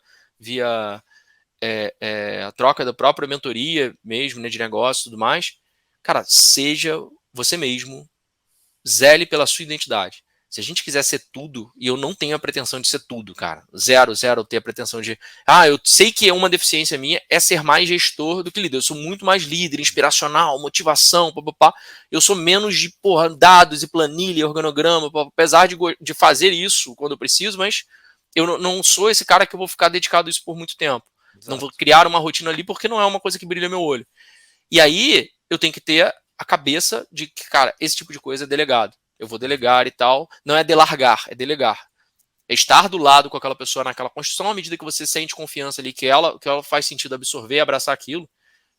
a troca da própria mentoria mesmo, né, de negócio e tudo mais, cara, seja você mesmo, zele pela sua identidade. Se a gente quiser ser tudo, e eu não tenho a pretensão de ser tudo, cara, zero ter a pretensão de, eu sei que uma deficiência minha é ser mais gestor do que líder, eu sou muito mais líder, inspiracional, motivação, papapá. Eu sou menos de, dados e planilha, organograma, apesar de fazer isso quando eu preciso, mas eu não sou esse cara que eu vou ficar dedicado a isso por muito tempo. Exato. Não vou criar uma rotina ali porque não é uma coisa que brilha meu olho. E aí, eu tenho que ter a cabeça de que, cara, esse tipo de coisa é delegado. Eu vou delegar e tal. Não é delargar, é delegar. É estar do lado com aquela pessoa naquela construção, à medida que você sente confiança ali, que ela faz sentido absorver, abraçar aquilo.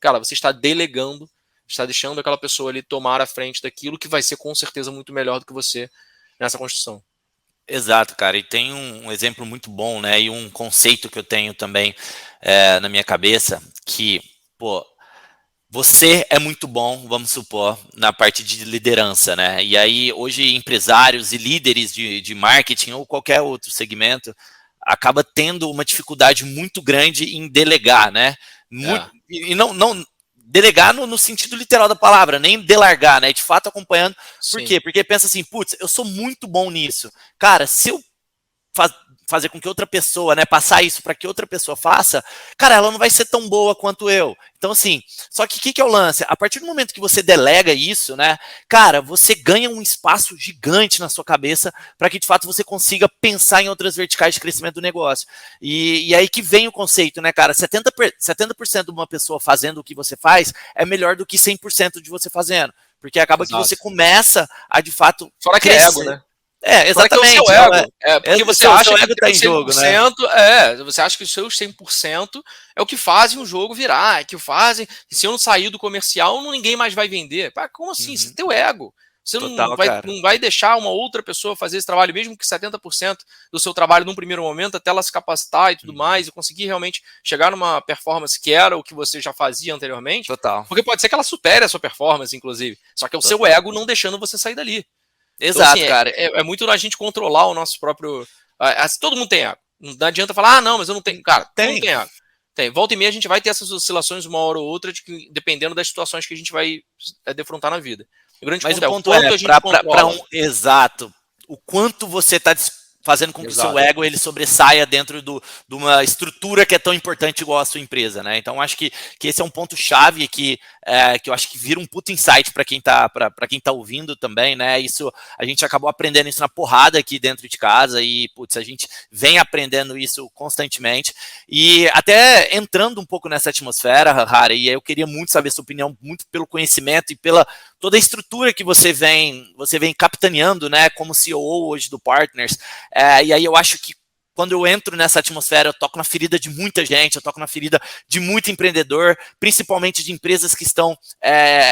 Cara, você está delegando, está deixando aquela pessoa ali tomar a frente daquilo que vai ser com certeza muito melhor do que você nessa construção. Exato, cara, e tem um exemplo muito bom, né, e um conceito que eu tenho também na minha cabeça, que, você é muito bom, vamos supor, na parte de liderança, né, e aí hoje empresários e líderes de marketing ou qualquer outro segmento acaba tendo uma dificuldade muito grande em delegar, né, e não delegar no sentido literal da palavra, nem delargar, né? De fato acompanhando. Por quê? Porque pensa assim, putz, eu sou muito bom nisso. Cara, se eu fazer com que outra pessoa, né, passar isso para que outra pessoa faça, cara, ela não vai ser tão boa quanto eu. Então, assim, só que o que é o lance? A partir do momento que você delega isso, né, cara, você ganha um espaço gigante na sua cabeça para que, de fato, você consiga pensar em outras verticais de crescimento do negócio. E aí que vem o conceito, né, cara? 70% de uma pessoa fazendo o que você faz é melhor do que 100% de você fazendo. Porque acaba Exato. que você começa a, de fato, fora que é ego, né? Exatamente. Fora que é o seu ego. Porque você acha que ego tá em jogo, né? Você acha que os seus 100% é o que fazem o jogo virar, é que o fazem. E se eu não sair do comercial, ninguém mais vai vender. Pá, como assim? Isso é teu ego. Você Total, não vai deixar uma outra pessoa fazer esse trabalho, mesmo que 70% do seu trabalho num primeiro momento, até ela se capacitar e tudo mais, e conseguir realmente chegar numa performance que era o que você já fazia anteriormente. Total. Porque pode ser que ela supere a sua performance, inclusive. Só que é o seu ego não deixando você sair dali. Exato, então, assim, cara. É muito a gente controlar o nosso próprio. Todo mundo tem ego. Não adianta falar, não, mas eu não tenho. Cara, todo mundo tem ego. Tem. Volta e meia a gente vai ter essas oscilações uma hora ou outra, dependendo das situações que a gente vai defrontar na vida. O grande mas ponto o quanto a gente controla. Exato. O quanto você está fazendo com que o seu ego ele sobressaia dentro de uma estrutura que é tão importante igual a sua empresa, né? Então acho que esse é um ponto chave que eu acho que vira um puto insight para quem tá ouvindo também, né? Isso a gente acabou aprendendo isso na porrada aqui dentro de casa e putz, a gente vem aprendendo isso constantemente e até entrando um pouco nessa atmosfera, Harry, e eu queria muito saber sua opinião, muito pelo conhecimento e pela toda a estrutura que você vem capitaneando, né? Como CEO hoje do Partners. E aí eu acho que quando eu entro nessa atmosfera, eu toco na ferida de muita gente, eu toco na ferida de muito empreendedor, principalmente de empresas que estão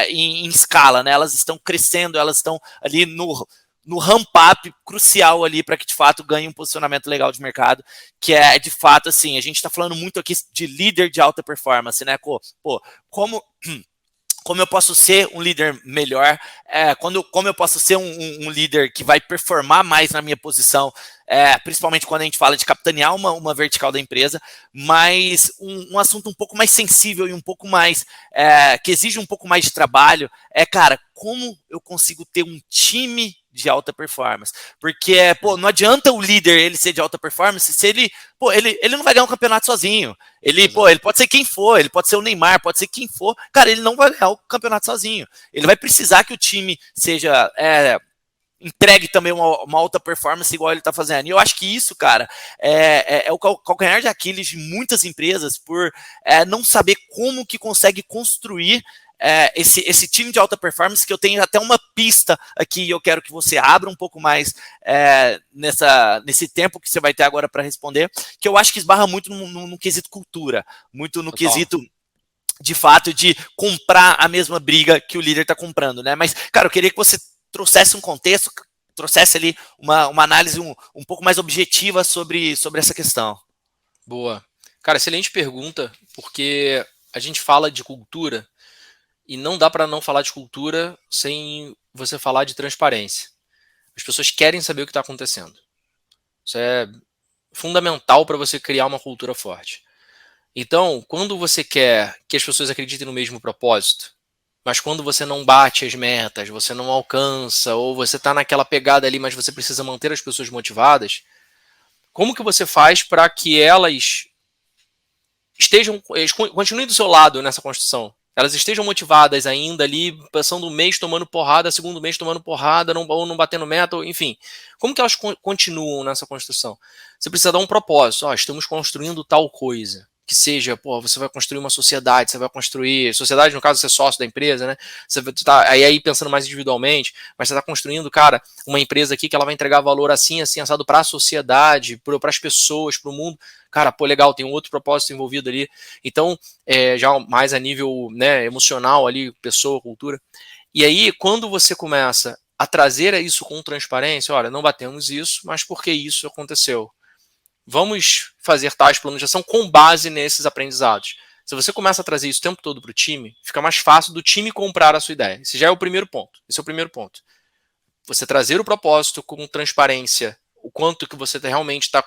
em escala, né? Elas estão crescendo, elas estão ali no ramp-up crucial ali para que de fato ganhe um posicionamento legal de mercado, que é de fato assim, a gente está falando muito aqui de líder de alta performance, né? Como eu posso ser um líder melhor, como eu posso ser um líder que vai performar mais na minha posição, principalmente quando a gente fala de capitanear uma vertical da empresa, mas um assunto um pouco mais sensível e um pouco mais, que exige um pouco mais de trabalho, cara, como eu consigo ter um time de alta performance, porque, não adianta o líder ele ser de alta performance se ele não vai ganhar um campeonato sozinho, ele pode ser quem for, ele pode ser o Neymar, pode ser quem for, cara, ele não vai ganhar o campeonato sozinho, ele vai precisar que o time seja, entregue também uma alta performance igual ele está fazendo, e eu acho que isso, cara, é o calcanhar de Aquiles de muitas empresas por não saber como que consegue construir esse time de alta performance, que eu tenho até uma pista aqui e eu quero que você abra um pouco mais nesse tempo que você vai ter agora para responder, que eu acho que esbarra muito no quesito cultura, muito no quesito de fato de comprar a mesma briga que o líder está comprando, né? Mas, cara, eu queria que você trouxesse um contexto, trouxesse ali uma análise um pouco mais objetiva sobre essa questão. Boa. Cara, excelente pergunta, porque a gente fala de cultura e não dá para não falar de cultura sem você falar de transparência. As pessoas querem saber o que está acontecendo. Isso é fundamental para você criar uma cultura forte. Então, quando você quer que as pessoas acreditem no mesmo propósito, mas quando você não bate as metas, você não alcança, ou você está naquela pegada ali, mas você precisa manter as pessoas motivadas, como que você faz para que elas continuem do seu lado nessa construção? Elas estejam motivadas ainda ali, passando um mês tomando porrada, segundo mês tomando porrada, ou não batendo meta, enfim. Como que elas continuam nessa construção? Você precisa dar um propósito. Estamos construindo tal coisa. Que seja, você vai construir uma sociedade, você vai construir... Sociedade, no caso, você é sócio da empresa, né? Você tá aí pensando mais individualmente, mas você está construindo, cara, uma empresa aqui que ela vai entregar valor assim, assado para a sociedade, para as pessoas, para o mundo. Cara, legal, tem um outro propósito envolvido ali. Então, já mais a nível, né, emocional ali, pessoa, cultura. E aí, quando você começa a trazer isso com transparência, olha, não batemos isso, mas por que isso aconteceu? Vamos fazer tais planejação com base nesses aprendizados. Se você começa a trazer isso o tempo todo para o time, fica mais fácil do time comprar a sua ideia. Esse já é o primeiro ponto. Esse é o primeiro ponto. Você trazer o propósito com transparência, o quanto que você realmente está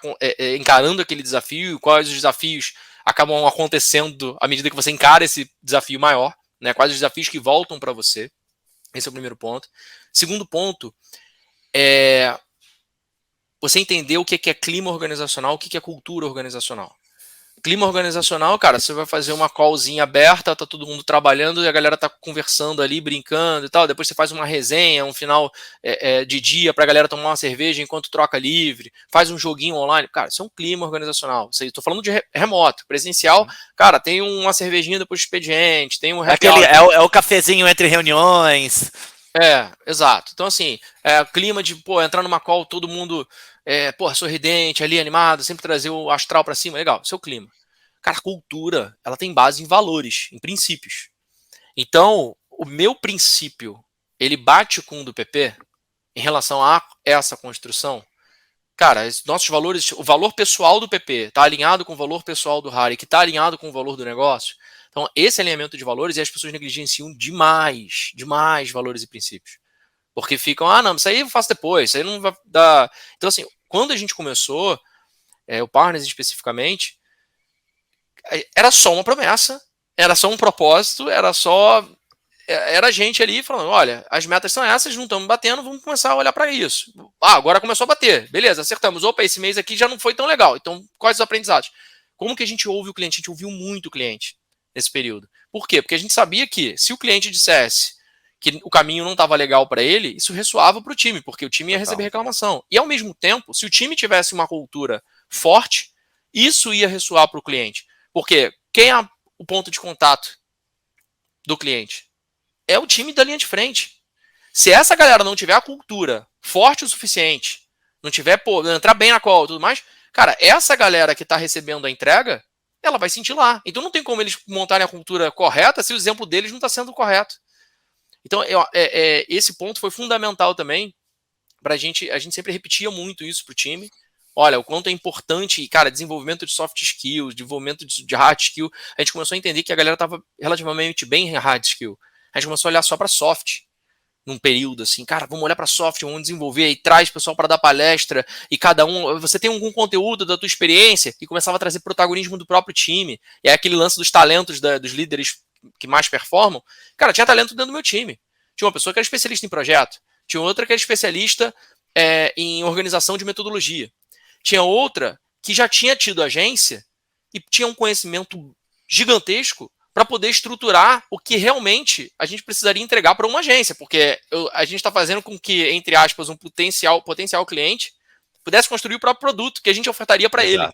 encarando aquele desafio, quais os desafios acabam acontecendo à medida que você encara esse desafio maior, né? Quais os desafios que voltam para você. Esse é o primeiro ponto. Segundo ponto, você entender o que é clima organizacional, o que é cultura organizacional. Clima organizacional, cara, você vai fazer uma callzinha aberta, tá todo mundo trabalhando e a galera tá conversando ali, brincando e tal. Depois você faz uma resenha, um final de dia pra galera tomar uma cerveja enquanto troca livre, faz um joguinho online. Cara, isso é um clima organizacional. Tô falando de remoto. Presencial, cara, tem uma cervejinha depois do expediente, tem um happy hour. É o cafezinho entre reuniões. Exato. Então, assim, clima de, entrar numa call, todo mundo, sorridente, ali, animado, sempre trazer o astral pra cima, legal, seu clima. Cara, a cultura, ela tem base em valores, em princípios. Então, o meu princípio, ele bate com o do PP em relação a essa construção. Cara, nossos valores, o valor pessoal do PP tá alinhado com o valor pessoal do Harry, que tá alinhado com o valor do negócio. Então, esse alinhamento de valores, e as pessoas negligenciam demais valores e princípios. Porque ficam, não, isso aí eu faço depois, isso aí não vai dar... Então, assim, quando a gente começou, o Partners especificamente, era só uma promessa, era só um propósito, era a gente ali falando, olha, as metas são essas, não estamos batendo, vamos começar a olhar para isso. Agora começou a bater, beleza, acertamos. Opa, esse mês aqui já não foi tão legal, então quais os aprendizados? Como que a gente ouve o cliente? A gente ouviu muito o cliente nesse período. Por quê? Porque a gente sabia que se o cliente dissesse que o caminho não estava legal para ele, isso ressoava para o time, porque o time ia receber reclamação. E ao mesmo tempo, se o time tivesse uma cultura forte, isso ia ressoar para o cliente. Porque quem é o ponto de contato do cliente? É o time da linha de frente. Se essa galera não tiver a cultura forte o suficiente, não tiver, entrar bem na call e tudo mais, cara, essa galera que está recebendo a entrega, ela vai sentir lá. Então não tem como eles montarem a cultura correta se o exemplo deles não está sendo correto. Então esse ponto foi fundamental também para a gente sempre repetia muito isso para o time. Olha, o quanto é importante, cara, desenvolvimento de soft skills, desenvolvimento de hard skill. A gente começou a entender que a galera estava relativamente bem em hard skill. A gente começou a olhar só para soft, num período assim, cara, vamos olhar para soft, vamos desenvolver, e traz o pessoal para dar palestra, e cada um, você tem algum conteúdo da tua experiência, e começava a trazer protagonismo do próprio time. E aí aquele lance dos talentos dos líderes que mais performam, cara, tinha talento dentro do meu time. Tinha uma pessoa que era especialista em projeto, tinha outra que era especialista em organização de metodologia. Tinha outra que já tinha tido agência e tinha um conhecimento gigantesco para poder estruturar o que realmente a gente precisaria entregar para uma agência, porque a gente está fazendo com que, entre aspas, um potencial cliente pudesse construir o próprio produto que a gente ofertaria para ele.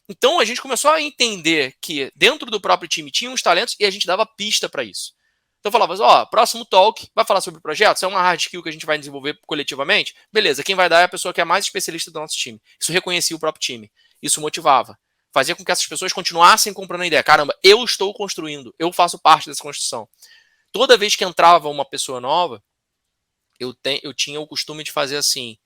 Então a gente começou a entender que dentro do próprio time tinha uns talentos e a gente dava pista para isso. Então falava, próximo talk, vai falar sobre projetos, é uma hard skill que a gente vai desenvolver coletivamente? Beleza, quem vai dar é a pessoa que é mais especialista do nosso time. Isso reconhecia o próprio time, isso motivava. Fazia com que essas pessoas continuassem comprando a ideia. Caramba, eu estou construindo, eu faço parte dessa construção. Toda vez que entrava uma pessoa nova, eu tinha o costume de fazer assim,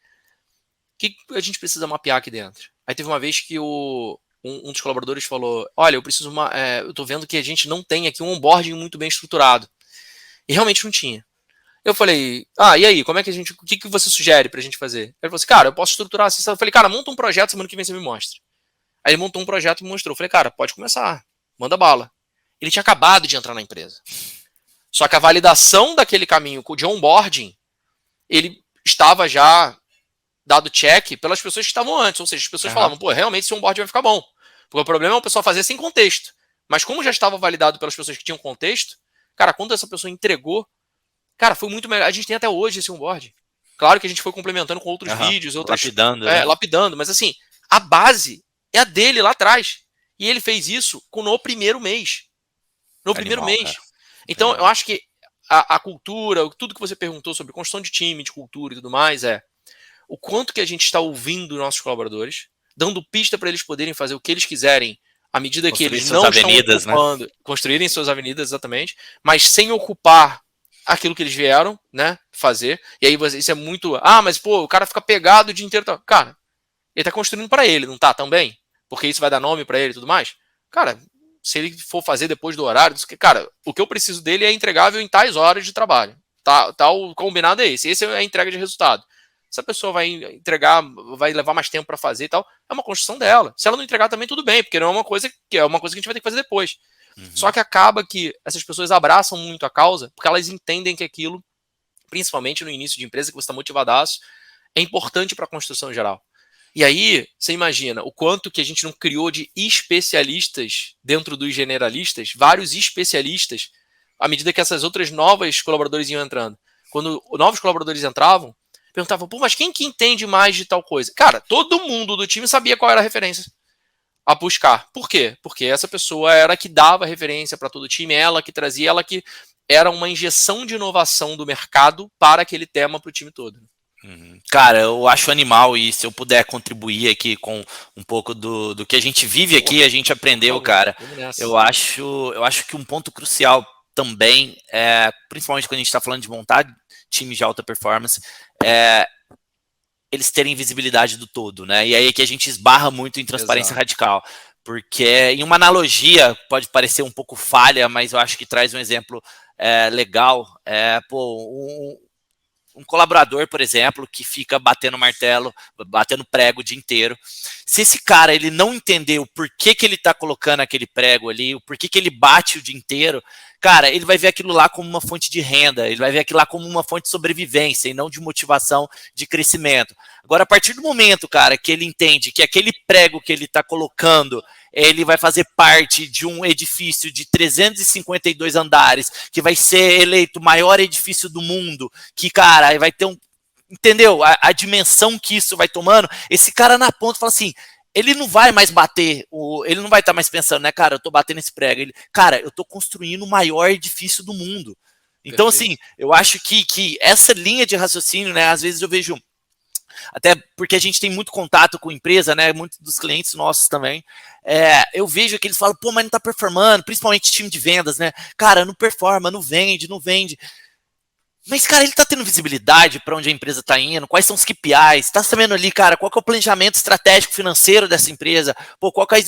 o que a gente precisa mapear aqui dentro? Aí teve uma vez que um dos colaboradores falou, olha, eu estou vendo que a gente não tem aqui um onboarding muito bem estruturado. E realmente não tinha. Eu falei, e aí, o que você sugere pra gente fazer? Ele falou assim, cara, eu posso estruturar assim. Eu falei, cara, monta um projeto, semana que vem você me mostra. Aí ele montou um projeto e me mostrou. Eu falei, cara, pode começar, manda bala. Ele tinha acabado de entrar na empresa. Só que a validação daquele caminho de onboarding, ele estava já dado check pelas pessoas que estavam antes. Ou seja, as pessoas falavam, realmente esse onboarding vai ficar bom. Porque o problema é o pessoal fazer sem contexto. Mas como já estava validado pelas pessoas que tinham contexto, cara, quando essa pessoa entregou, cara, foi muito melhor. A gente tem até hoje esse onboarding. Claro que a gente foi complementando com outros vídeos, lapidando, lapidando, mas assim, a base é a dele lá atrás. E ele fez isso no primeiro mês. No primeiro mês. Cara. Então, eu acho que a cultura, tudo que você perguntou sobre construção de time, de cultura e tudo mais, o quanto que a gente está ouvindo nossos colaboradores, dando pista para eles poderem fazer o que eles quiserem, à medida que eles não estão ocupando, construírem suas avenidas, exatamente, mas sem ocupar aquilo que eles vieram, né, fazer. E aí isso é muito, mas o cara fica pegado o dia inteiro. Cara, ele tá construindo para ele, não tá também? Porque isso vai dar nome para ele e tudo mais? Cara, se ele for fazer depois do horário, cara, o que eu preciso dele é entregável em tais horas de trabalho. O combinado é esse. Esse é a entrega de resultado. Se a pessoa vai entregar, vai levar mais tempo para fazer e tal, é uma construção dela. Se ela não entregar também, tudo bem, porque não é uma coisa que a gente vai ter que fazer depois. Só que acaba que essas pessoas abraçam muito a causa, porque elas entendem que aquilo, principalmente no início de empresa, que você está motivadaço, é importante para a construção geral. E aí, você imagina o quanto que a gente não criou de especialistas dentro dos generalistas, vários especialistas, à medida que essas outras novas colaboradores iam entrando. Quando novos colaboradores entravam, perguntavam, pô, mas quem que entende mais de tal coisa? Cara, todo mundo do time sabia qual era a referência a buscar. Por quê? Porque essa pessoa era a que dava referência para todo o time, ela que trazia, ela que era uma injeção de inovação do mercado para aquele tema para o time todo. Cara, eu acho animal, e se eu puder contribuir aqui com um pouco do que a gente vive aqui, a gente aprendeu, cara. Eu acho que um ponto crucial também, principalmente quando a gente está falando de montar times de alta performance, eles terem visibilidade do todo, né? E aí é que a gente esbarra muito em transparência radical. Porque em uma analogia, pode parecer um pouco falha, mas eu acho que traz um exemplo legal. Um colaborador, por exemplo, que fica batendo martelo, batendo prego o dia inteiro. Se esse cara ele não entender o porquê que ele está colocando aquele prego ali, o porquê que ele bate o dia inteiro, cara, ele vai ver aquilo lá como uma fonte de renda, ele vai ver aquilo lá como uma fonte de sobrevivência e não de motivação, de crescimento. Agora, a partir do momento, cara, que ele entende que aquele prego que ele está colocando, ele vai fazer parte de um edifício de 352 andares, que vai ser eleito o maior edifício do mundo, que, cara, vai ter entendeu? A dimensão que isso vai tomando, esse cara na ponta fala assim, ele não vai mais bater, ele não vai estar mais pensando, né, cara, eu tô batendo esse prego. Cara, eu tô construindo o maior edifício do mundo. Então, assim, eu acho que essa linha de raciocínio, né, às vezes eu vejo, até porque a gente tem muito contato com empresa, né, muitos dos clientes nossos também, eu vejo que eles falam, pô, mas não tá performando, principalmente time de vendas, né, cara, não performa, não vende. Mas, cara, ele tá tendo visibilidade para onde a empresa tá indo, quais são os KPIs, tá sabendo ali, cara, qual que é o planejamento estratégico financeiro dessa empresa, pô, quais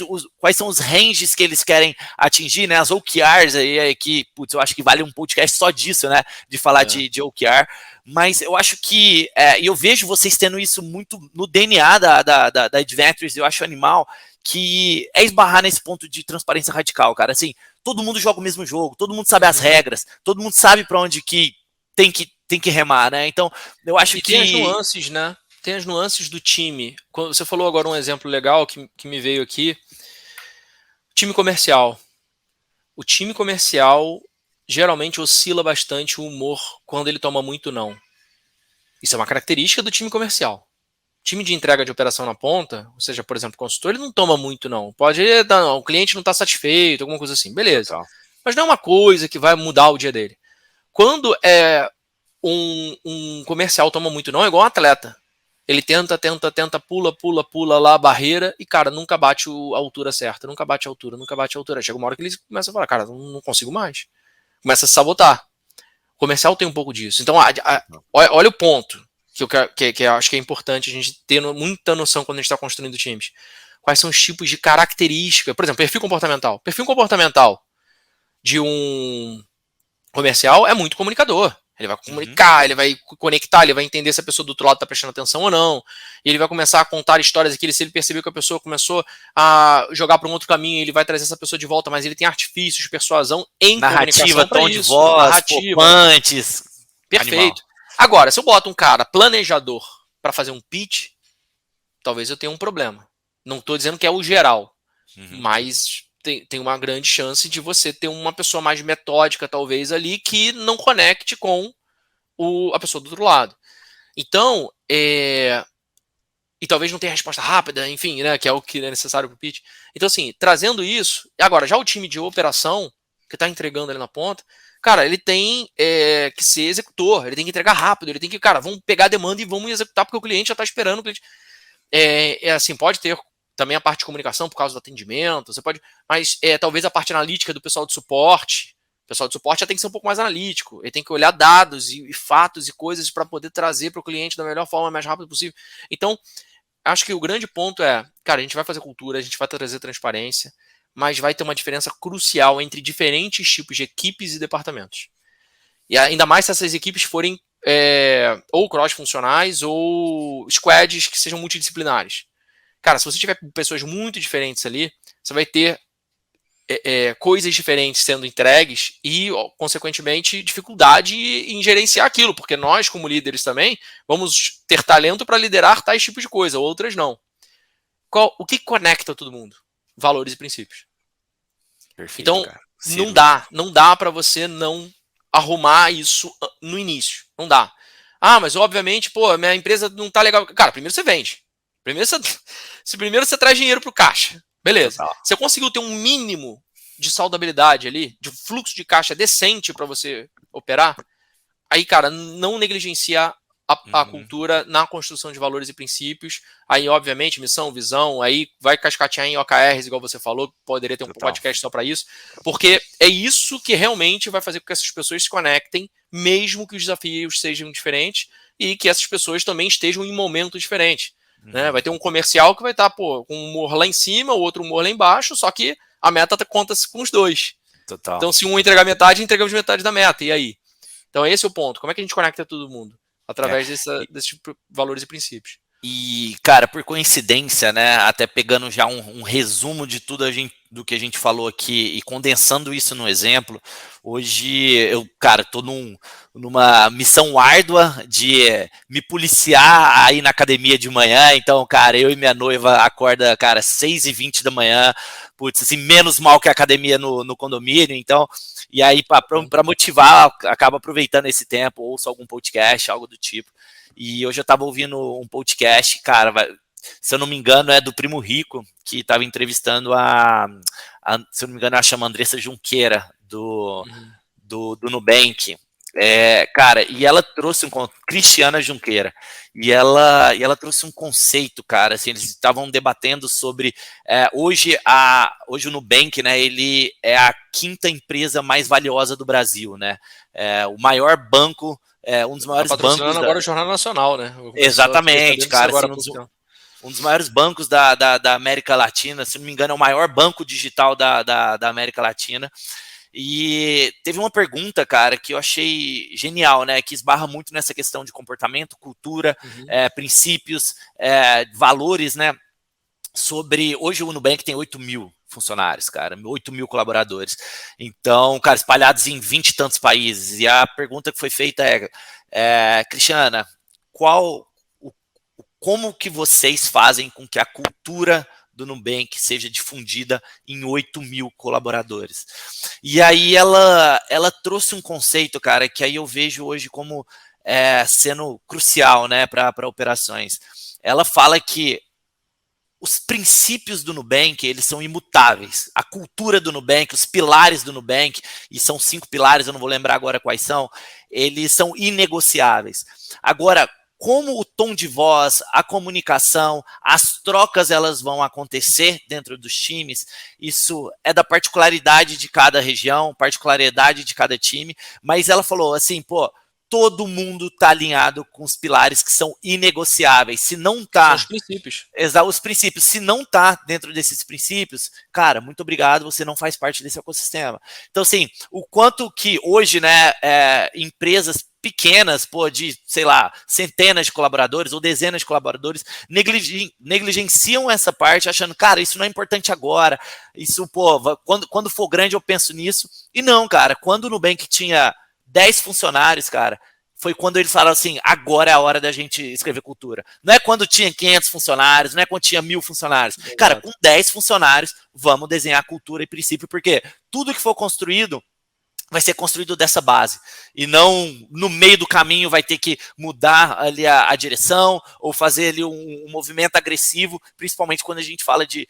são os ranges que eles querem atingir, né, as OKRs aí, que, putz, eu acho que vale um podcast só disso, né, de falar de OKR, mas eu acho que, e eu vejo vocês tendo isso muito no DNA da Adventures, eu acho animal, que é esbarrar nesse ponto de transparência radical, cara, assim, todo mundo joga o mesmo jogo, todo mundo sabe as regras, todo mundo sabe para onde que tem que remar, né? Então, eu acho que... tem as nuances, né? Tem as nuances do time. Você falou agora um exemplo legal que me veio aqui. Time comercial. O time comercial geralmente oscila bastante o humor quando ele toma muito não. Isso é uma característica do time comercial. Time de entrega de operação na ponta, ou seja, por exemplo, consultor, ele não toma muito não. Pode dar, o cliente não está satisfeito, alguma coisa assim. Beleza. Total. Mas não é uma coisa que vai mudar o dia dele. Quando um comercial toma muito não, é igual um atleta. Ele tenta, pula lá a barreira e, cara, nunca bate a altura certa, nunca bate a altura. Chega uma hora que ele começa a falar, cara, não consigo mais. Começa a se sabotar. O comercial tem um pouco disso. Então, olha o ponto que eu acho que é importante a gente ter muita noção quando a gente está construindo times. Quais são os tipos de características? Por exemplo, perfil comportamental. Perfil comportamental de um comercial é muito comunicador. Ele vai comunicar, ele vai conectar, ele vai entender se a pessoa do outro lado está prestando atenção ou não. E ele vai começar a contar histórias aqui. Se ele perceber que a pessoa começou a jogar para um outro caminho, ele vai trazer essa pessoa de volta, mas ele tem artifícios, persuasão em narrativa, tom de voz, poupantes. Perfeito. Animal. Agora, se eu boto um cara planejador para fazer um pitch, talvez eu tenha um problema. Não estou dizendo que é o geral, mas tem uma grande chance de você ter uma pessoa mais metódica, talvez, ali, que não conecte com a pessoa do outro lado. Então, e talvez não tenha resposta rápida, enfim, né, que é o que é necessário para o pitch. Então, assim, trazendo isso, agora, já o time de operação, que está entregando ali na ponta, cara, ele tem que ser executor, ele tem que entregar rápido, ele tem que, cara, vamos pegar a demanda e vamos executar, porque o cliente já está esperando. O cliente... assim, pode ter também a parte de comunicação por causa do atendimento, você pode, mas talvez a parte analítica do pessoal de suporte. O pessoal de suporte já tem que ser um pouco mais analítico, ele tem que olhar dados e fatos e coisas para poder trazer para o cliente da melhor forma, mais rápido possível. Então, acho que o grande ponto cara, a gente vai fazer cultura, a gente vai trazer transparência, mas vai ter uma diferença crucial entre diferentes tipos de equipes e departamentos. E ainda mais se essas equipes forem ou cross-funcionais ou squads que sejam multidisciplinares. Cara, se você tiver pessoas muito diferentes ali, você vai ter coisas diferentes sendo entregues e, consequentemente, dificuldade em gerenciar aquilo, porque nós, como líderes também, vamos ter talento para liderar tais tipos de coisa, outras não. o que conecta todo mundo? Valores e princípios. Perfeito, Então, cara. não dá para você não arrumar isso no início. Não dá. Ah, mas obviamente, pô, minha empresa não tá legal. Cara, primeiro você vende. Primeiro você traz dinheiro pro caixa. Beleza. Total. Você conseguiu ter um mínimo de saudabilidade ali, de fluxo de caixa decente para você operar, aí, cara, não negligencia a cultura na construção de valores e princípios. Aí, obviamente, missão, visão, aí vai cascatear em OKRs, igual você falou, poderia ter um podcast só para isso, porque é isso que realmente vai fazer com que essas pessoas se conectem, mesmo que os desafios sejam diferentes e que essas pessoas também estejam em momentos diferentes. Né? Vai ter um comercial que vai estar, com um humor lá em cima, o outro humor lá embaixo, só que a meta conta-se com os dois. Total. Então, se um entregar metade, entregamos metade da meta. E aí? Então, esse é o ponto. Como é que a gente conecta todo mundo? Através desses valores e princípios. E, cara, por coincidência, né, até pegando já um resumo de tudo do que a gente falou aqui e condensando isso no exemplo, hoje eu, cara, tô numa missão árdua de me policiar aí na academia de manhã. Então, cara, eu e minha noiva acorda, cara, 6h20 da manhã, putz, assim, menos mal que a academia no condomínio. Então, e aí para motivar, acaba aproveitando esse tempo, ouço algum podcast, algo do tipo. E hoje eu estava ouvindo um podcast, cara, se eu não me engano, é do Primo Rico, que estava entrevistando se eu não me engano, ela chama Andressa Junqueira, do Nubank. Cara, e ela trouxe Cristiana Junqueira, e ela trouxe um conceito, cara, assim, eles estavam debatendo sobre, hoje o Nubank, né, ele é a 5ª empresa mais valiosa do Brasil, né, o maior banco, um dos maiores bancos agora o Jornal Nacional, né? Exatamente, cara, assim, um dos maiores bancos da América Latina, se não me engano, é o maior banco digital da América Latina. E teve uma pergunta, cara, que eu achei genial, né? Que esbarra muito nessa questão de comportamento, cultura, princípios, valores, né? Hoje o Nubank tem 8.000 funcionários, cara, 8.000 colaboradores. Então, cara, espalhados em 20 e tantos países. E a pergunta que foi feita Cristiana, como que vocês fazem com que a cultura do Nubank seja difundida em 8.000 colaboradores? E aí ela trouxe um conceito, cara, que aí eu vejo hoje como sendo crucial, né, para operações. Ela fala que os princípios do Nubank, eles são imutáveis. A cultura do Nubank, os pilares do Nubank, e são 5 pilares, eu não vou lembrar agora quais são, eles são inegociáveis. Agora, como o tom de voz, a comunicação, as trocas, elas vão acontecer dentro dos times, isso é da particularidade de cada região, particularidade de cada time, mas ela falou assim, todo mundo está alinhado com os pilares que são inegociáveis. Se não está... São os princípios. Os princípios. Se não está dentro desses princípios, cara, muito obrigado, você não faz parte desse ecossistema. Então, assim, o quanto que hoje, né, empresas pequenas, de, sei lá, centenas de colaboradores ou dezenas de colaboradores, negligenciam essa parte, achando, cara, isso não é importante agora, isso, quando for grande eu penso nisso. E não, cara, quando o Nubank tinha 10 funcionários, cara, foi quando eles falaram assim, agora é a hora da gente escrever cultura. Não é quando tinha 500 funcionários, não é quando tinha 1.000 funcionários. Exato. Cara, com 10 funcionários, vamos desenhar cultura e princípio, porque tudo que for construído vai ser construído dessa base, e não no meio do caminho vai ter que mudar ali a direção, ou fazer ali um movimento agressivo, principalmente quando a gente fala de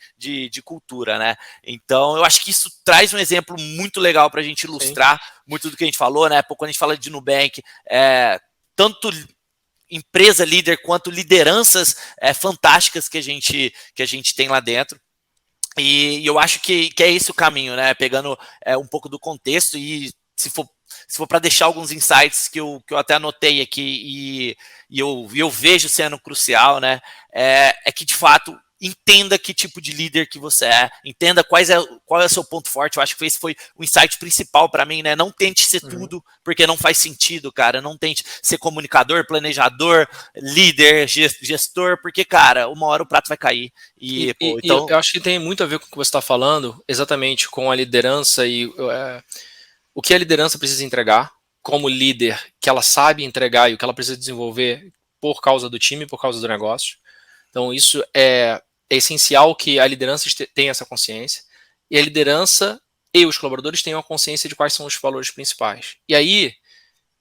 cultura, né? Então, eu acho que isso traz um exemplo muito legal para a gente ilustrar muito do que a gente falou, né? Quando a gente fala de Nubank, tanto empresa líder quanto lideranças fantásticas que a gente tem lá dentro. E eu acho que é esse o caminho, né? Pegando um pouco do contexto e se for para deixar alguns insights que eu até anotei aqui e eu vejo sendo crucial, né? É que de fato entenda que tipo de líder que você entenda qual é o seu ponto forte. Eu acho que esse foi o insight principal para mim, né? Não tente ser tudo, porque não faz sentido, cara. Não tente ser comunicador, planejador, líder, gestor, porque, cara, uma hora o prato vai cair. Então... eu acho que tem muito a ver com o que você está falando, exatamente com a liderança e o que a liderança precisa entregar como líder, que ela sabe entregar e o que ela precisa desenvolver por causa do time, por causa do negócio. Então, isso é é essencial que a liderança tenha essa consciência, e a liderança e os colaboradores tenham a consciência de quais são os valores principais. E aí,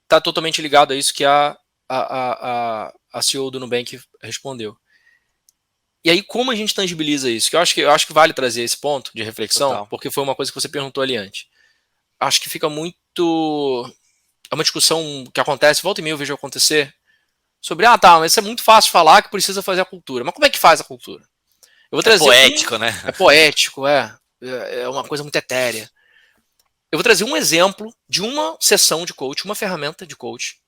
está totalmente ligado a isso que a CEO do Nubank respondeu. E aí, como a gente tangibiliza isso? Que eu acho que vale trazer esse ponto de reflexão, Total. porque foi uma coisa que você perguntou ali antes. Acho que fica muito... É uma discussão que acontece, volta e meia eu vejo acontecer, sobre, mas isso é muito fácil falar que precisa fazer a cultura. Mas como é que faz a cultura? Eu vou trazer poético, né? É poético, é uma coisa muito etérea. Eu vou trazer um exemplo de uma sessão de coach, uma ferramenta de coach,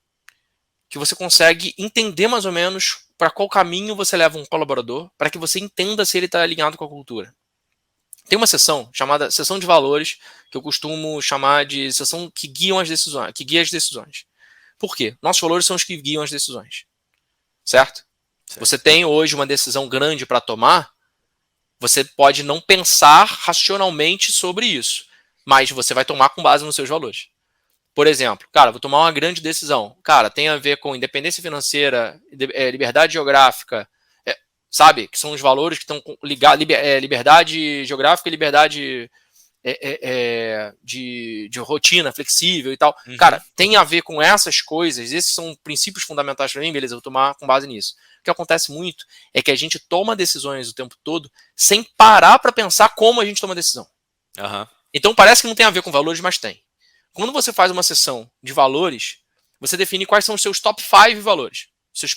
que você consegue entender mais ou menos para qual caminho você leva um colaborador, para que você entenda se ele está alinhado com a cultura. Tem uma sessão chamada sessão de valores, que eu costumo chamar de sessão que guiam as decisões, que guia as decisões. Por quê? Nossos valores são os que guiam as decisões. Certo? Você tem hoje uma decisão grande para tomar, você pode não pensar racionalmente sobre isso, mas você vai tomar com base nos seus valores. Por exemplo, cara, vou tomar uma grande decisão. Cara, tem a ver com independência financeira, liberdade geográfica, sabe? Que são os valores que estão ligados, liberdade geográfica e liberdade de rotina flexível e tal. Uhum. Cara, tem a ver com essas coisas, esses são princípios fundamentais para mim, beleza, eu vou tomar com base nisso. O que acontece muito é que a gente toma decisões o tempo todo sem parar para pensar como a gente toma decisão. Uhum. Então parece que não tem a ver com valores, mas tem. Quando você faz uma sessão de valores, você define quais são os seus top 5 valores, seus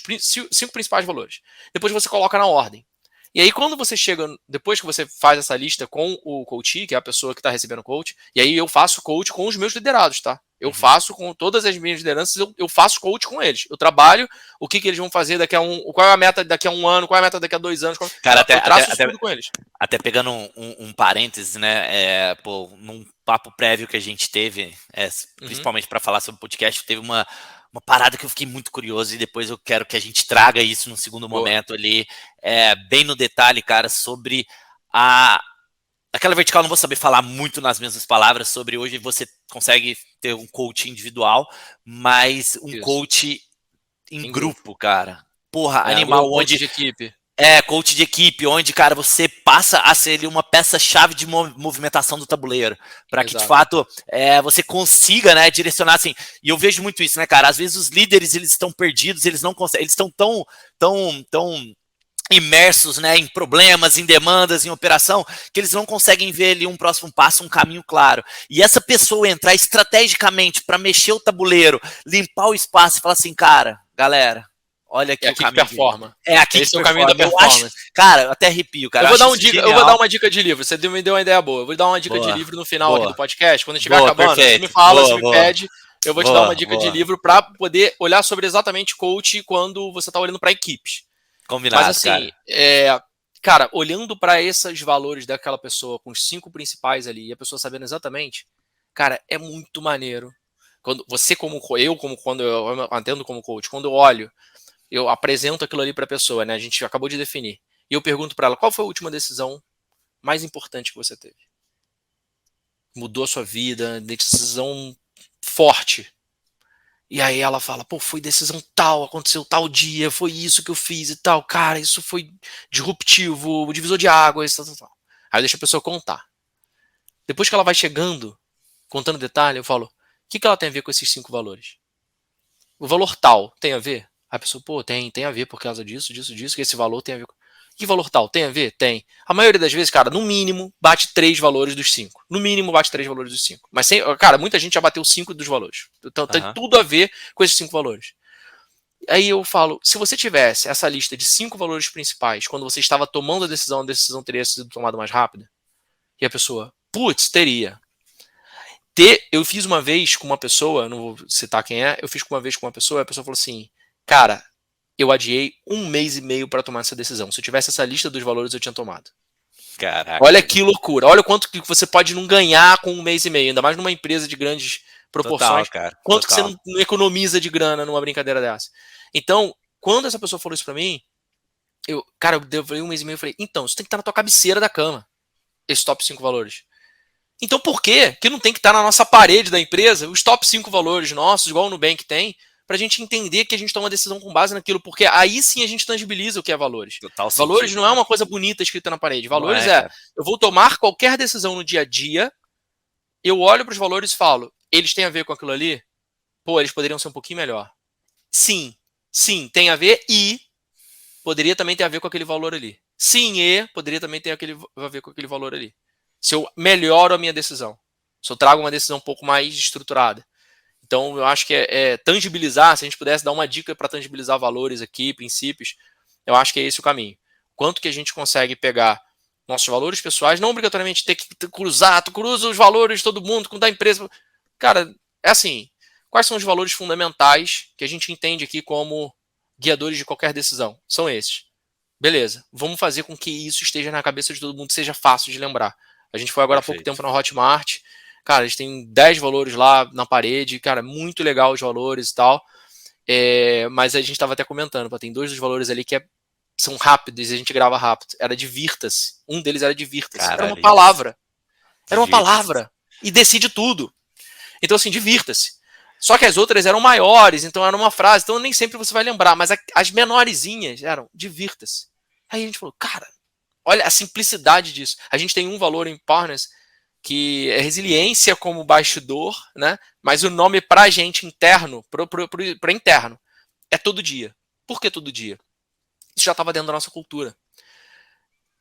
5 principais valores. Depois você coloca na ordem. E aí, quando você chega, depois que você faz essa lista com o coach, que é a pessoa que está recebendo o coach, e aí eu faço coach com os meus liderados, tá? Eu faço com todas as minhas lideranças, eu faço coach com eles. Eu trabalho o que eles vão fazer daqui a qual é a meta daqui a 1 ano, qual é a meta daqui a 2 anos. Cara, eu traço tudo com eles. Até pegando um parênteses, né? Num papo prévio que a gente teve, principalmente para falar sobre o podcast, teve uma parada que eu fiquei muito curioso e depois eu quero que a gente traga isso no segundo momento ali, bem no detalhe, cara, sobre aquela vertical. Não vou saber falar muito nas mesmas palavras sobre hoje você consegue ter um coach individual, mas coach em grupo, cara. Porra, animal, onde... de equipe. Coach de equipe, onde, cara, você passa a ser uma peça-chave de movimentação do tabuleiro, para que, de fato, você consiga, né, direcionar, assim, e eu vejo muito isso, né, cara, às vezes os líderes, eles estão perdidos, eles não conseguem, eles estão tão imersos, né, em problemas, em demandas, em operação, que eles não conseguem ver ali um próximo passo, um caminho claro. E essa pessoa entrar estrategicamente para mexer o tabuleiro, limpar o espaço e falar assim, cara, galera, olha aqui, o caminho que performa. Esse é o caminho da performance. Cara, eu até arrepio, cara. Eu vou dar uma dica de livro. Você me deu uma ideia boa. Eu vou dar uma dica de livro no final aqui do podcast. Quando estiver acabando, você me fala, você me pede. Eu vou te dar uma dica de livro para poder olhar sobre exatamente coach quando você está olhando para equipes. Combinado, mas assim, cara, olhando para esses valores daquela pessoa, com os 5 principais ali, e a pessoa sabendo exatamente, cara, é muito maneiro. Quando você, quando eu atendo como coach, quando eu olho, eu apresento aquilo ali para a pessoa, né? A gente acabou de definir. E eu pergunto para ela, qual foi a última decisão mais importante que você teve? Mudou a sua vida, decisão forte. E aí ela fala, foi decisão tal, aconteceu tal dia, foi isso que eu fiz e tal. Cara, isso foi disruptivo, divisor de águas, tal. Aí eu deixo a pessoa contar. Depois que ela vai chegando, contando detalhe, eu falo, o que ela tem a ver com esses 5 valores? O valor tal tem a ver? A pessoa, tem a ver por causa disso, que esse valor tem a ver com... Que valor tal? Tem a ver? Tem. A maioria das vezes, cara, no mínimo, bate 3 valores dos 5. No mínimo, bate 3 valores dos 5. Mas, cara, muita gente já bateu 5 dos valores. Então, tem tudo a ver com esses 5 valores. Aí eu falo, se você tivesse essa lista de 5 valores principais, quando você estava tomando a decisão teria sido tomada mais rápida? E a pessoa, teria. Eu fiz uma vez com uma pessoa, não vou citar quem é, eu fiz uma vez com uma pessoa, e a pessoa falou assim, cara, eu adiei 1 mês e meio para tomar essa decisão. Se eu tivesse essa lista dos valores, eu tinha tomado. Caraca. Olha que loucura. Olha o quanto que você pode não ganhar com 1 mês e meio, ainda mais numa empresa de grandes proporções. Total, cara. Quanto que você não economiza de grana numa brincadeira dessa. Então, quando essa pessoa falou isso para mim, eu falei 1 mês e meio, eu falei, então, isso tem que estar na tua cabeceira da cama, esses top 5 valores. Então, por que não tem que estar na nossa parede da empresa os top 5 valores nossos, igual o Nubank tem? para a gente entender que a gente toma decisão com base naquilo, porque aí sim a gente tangibiliza o que é valores. Total Valores sentido, não é uma coisa bonita escrita na parede. Valores cara. eu vou tomar qualquer decisão no dia a dia, eu olho para os valores e falo, eles têm a ver com aquilo ali? Pô, eles poderiam ser um pouquinho melhor. Sim, tem a ver e poderia também ter a ver com aquele valor ali. Sim, e poderia também ter a ver com aquele valor ali. Se eu melhoro a minha decisão, se eu trago uma decisão um pouco mais estruturada. Então, eu acho que é tangibilizar, se a gente pudesse dar uma dica para tangibilizar valores aqui, princípios, eu acho que é esse o caminho. Quanto que a gente consegue pegar nossos valores pessoais, não obrigatoriamente ter que cruzar, tu cruza os valores de todo mundo, com da empresa. Cara, é assim, quais são os valores fundamentais que a gente entende aqui como guiadores de qualquer decisão? São esses. Beleza, vamos fazer com que isso esteja na cabeça de todo mundo, seja fácil de lembrar. A gente foi agora há pouco tempo na Hotmart, cara, eles têm 10 valores lá na parede, cara, muito legal os valores e tal, mas a gente estava até comentando, tem 2 dos valores ali que são rápidos e a gente grava rápido, era divirta-se, um deles era divirta-se, era uma palavra, e decide tudo. Então assim, divirta-se. Só que as outras eram maiores, então era uma frase, então nem sempre você vai lembrar, mas as menorzinhas eram divirta-se. Aí a gente falou, cara, olha a simplicidade disso. A gente tem um valor em Partners que é resiliência como bastidor, né? Mas o nome pra gente interno, para interno, é todo dia. Por que todo dia? Isso já estava dentro da nossa cultura.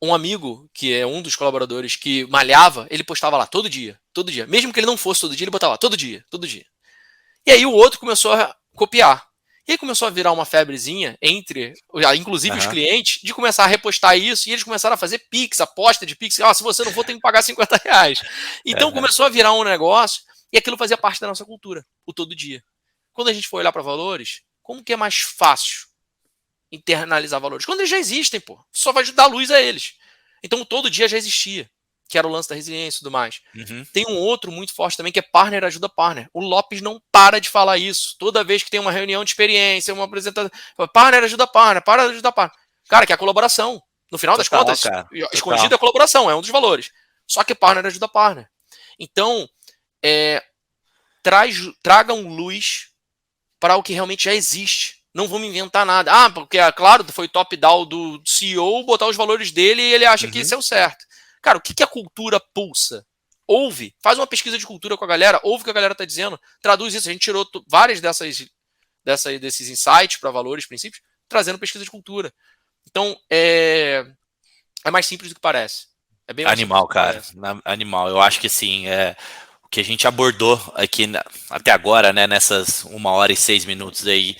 Um amigo, que é um dos colaboradores que malhava, ele postava lá todo dia. Mesmo que ele não fosse todo dia, ele botava lá todo dia. E aí o outro começou a copiar. E aí começou a virar uma febrezinha entre, inclusive os clientes, de começar a repostar isso, e eles começaram a fazer Pix, aposta de Pix. Se você não for, tem que pagar R$50. Então começou a virar um negócio, e aquilo fazia parte da nossa cultura, o todo dia. Quando a gente for olhar para valores, como que é mais fácil internalizar valores? Quando eles já existem, pô. Só vai dar luz a eles. Então todo dia já existia, que era o lance da resiliência e tudo mais. Tem um outro muito forte também, que é partner ajuda partner. O Lopes não para de falar isso. Toda vez que tem uma reunião de experiência, uma apresentação, partner ajuda partner. Cara, que é a colaboração. No final das contas, escondido é a colaboração, é um dos valores. Só que partner ajuda partner. Então, tragam luz para o que realmente já existe. Não vamos inventar nada. Porque, claro, foi top-down do CEO botar os valores dele e ele acha que isso é o certo. Cara, o que a cultura pulsa? Ouve, faz uma pesquisa de cultura com a galera, ouve o que a galera está dizendo, traduz isso. A gente tirou várias desses insights para valores, princípios, trazendo pesquisa de cultura. Então, é mais simples do que parece. É bem mais animal, cara. Animal. Eu acho que sim, o que a gente abordou aqui até agora, né, nessas 1h06 aí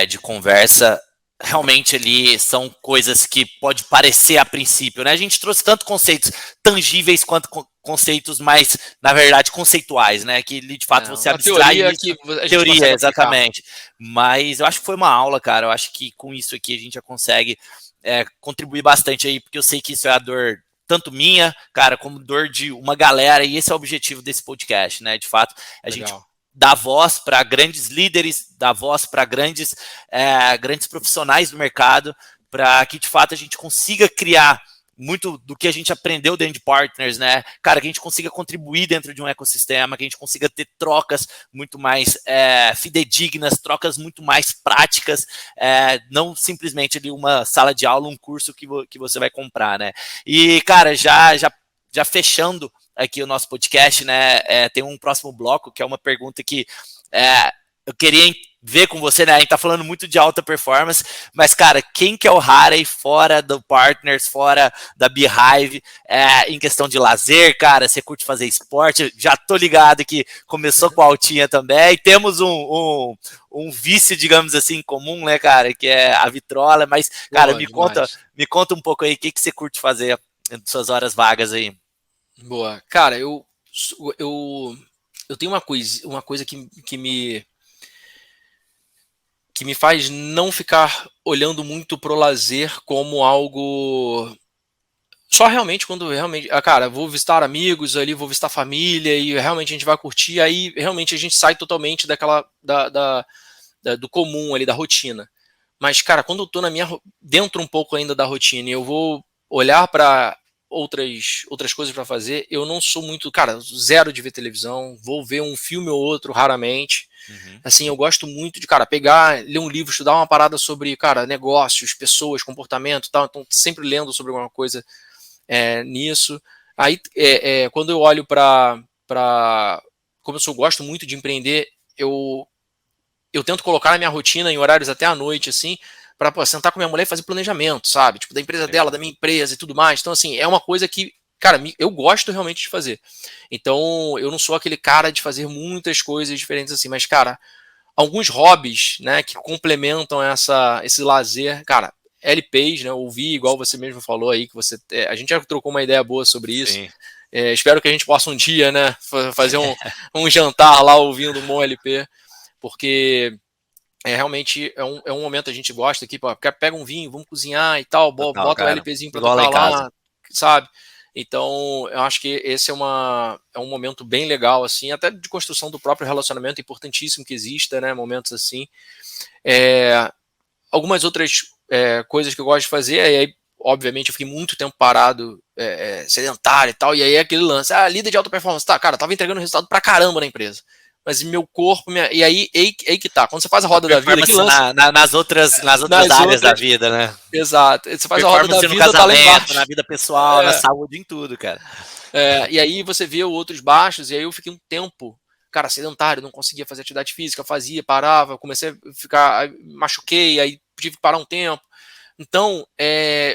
de conversa, realmente ali são coisas que pode parecer a princípio, né? A gente trouxe tanto conceitos tangíveis quanto conceitos mais, na verdade, conceituais, né? Que de fato você abstrai teoria, exatamente. Mas eu acho que foi uma aula, cara. Eu acho que com isso aqui a gente já consegue contribuir bastante aí, porque eu sei que isso é a dor tanto minha, cara, como dor de uma galera, e esse é o objetivo desse podcast, né? De fato, a gente dar voz para grandes líderes, dar voz para grandes profissionais do mercado, para que de fato a gente consiga criar muito do que a gente aprendeu dentro de Partners, né? Cara, que a gente consiga contribuir dentro de um ecossistema, que a gente consiga ter trocas muito mais fidedignas, trocas muito mais práticas, não simplesmente ali uma sala de aula, um curso que você vai comprar, né? E, cara, já fechando aqui o nosso podcast, né? Tem um próximo bloco, que é uma pergunta que eu queria ver com você, né? A gente tá falando muito de alta performance, mas, cara, quem que é o Harry fora do Partners, fora da Beehive, em questão de lazer, cara? Você curte fazer esporte? Já tô ligado que começou com a altinha também. Temos um vício, digamos assim, comum, né, cara? Que é a vitrola, mas, cara, me conta um pouco aí, o que você curte fazer nas suas horas vagas aí? Boa. Cara, eu tenho uma coisa que me faz não ficar olhando muito pro lazer como algo só realmente quando cara, vou visitar amigos ali, vou visitar família e realmente a gente vai curtir, aí realmente a gente sai totalmente do comum ali, da rotina. Mas, cara, quando eu tô dentro um pouco ainda da rotina e eu vou olhar para outras coisas para fazer, eu não sou muito, cara, zero de ver televisão, vou ver um filme ou outro raramente. Assim, eu gosto muito de, cara, pegar, ler um livro, estudar uma parada sobre, cara, negócios, pessoas, comportamento e tal. Então, sempre lendo sobre alguma coisa nisso. Aí, quando eu olho para como eu gosto muito de empreender, eu tento colocar na minha rotina em horários até à noite, assim, para sentar com minha mulher e fazer planejamento, sabe? Tipo, da empresa dela, da minha empresa e tudo mais. Então, assim, é uma coisa que, cara, eu gosto realmente de fazer. Então, eu não sou aquele cara de fazer muitas coisas diferentes assim, mas, cara, alguns hobbies, né, que complementam esse lazer, cara, LPs, né, ouvir, igual você mesmo falou aí, que a gente já trocou uma ideia boa sobre isso. Espero que a gente possa um dia, né, fazer um jantar lá ouvindo um bom LP, porque realmente é um momento que a gente gosta aqui, pega um vinho, vamos cozinhar e tal, Total, bota um cara. LPzinho pra Igual lá tocar em casa. lá, sabe? Então, eu acho que esse é um momento bem legal, assim, até de construção do próprio relacionamento, importantíssimo que exista, né, momentos assim. Algumas outras coisas que eu gosto de fazer, aí, obviamente, eu fiquei muito tempo parado, sedentário e tal, e aí é aquele lance, líder de alta performance, tá, cara, tava entregando resultado pra caramba na empresa, mas meu corpo, e aí que tá, quando você faz a roda da vida, que lança nas outras áreas da vida, né? Exato, você faz a roda da Performance no vida, tá lá casamento, embaixo. na vida pessoal, na saúde, em tudo, cara. E aí você vê outros baixos, e aí eu fiquei um tempo, cara, sedentário, não conseguia fazer atividade física, parava, comecei a ficar, machuquei, aí tive que parar um tempo. Então,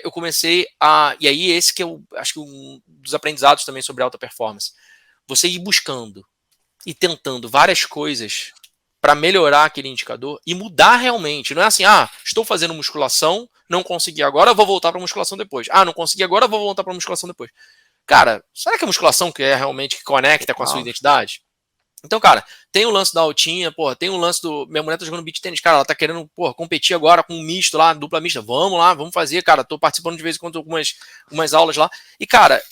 eu comecei e aí esse que eu acho que um dos aprendizados também sobre alta performance, você ir buscando e tentando várias coisas para melhorar aquele indicador e mudar realmente. Não é assim, estou fazendo musculação, não consegui agora, vou voltar para musculação depois. Não consegui agora, vou voltar para musculação depois. Cara, será que a musculação que é realmente que conecta com a sua identidade? Então, cara, tem o lance da altinha, tem o lance do... Minha mulher tá jogando beach tênis, cara, ela tá querendo, competir agora com um misto lá, dupla mista. Vamos lá, vamos fazer, cara. Tô participando de vez em quando algumas aulas lá. E, cara,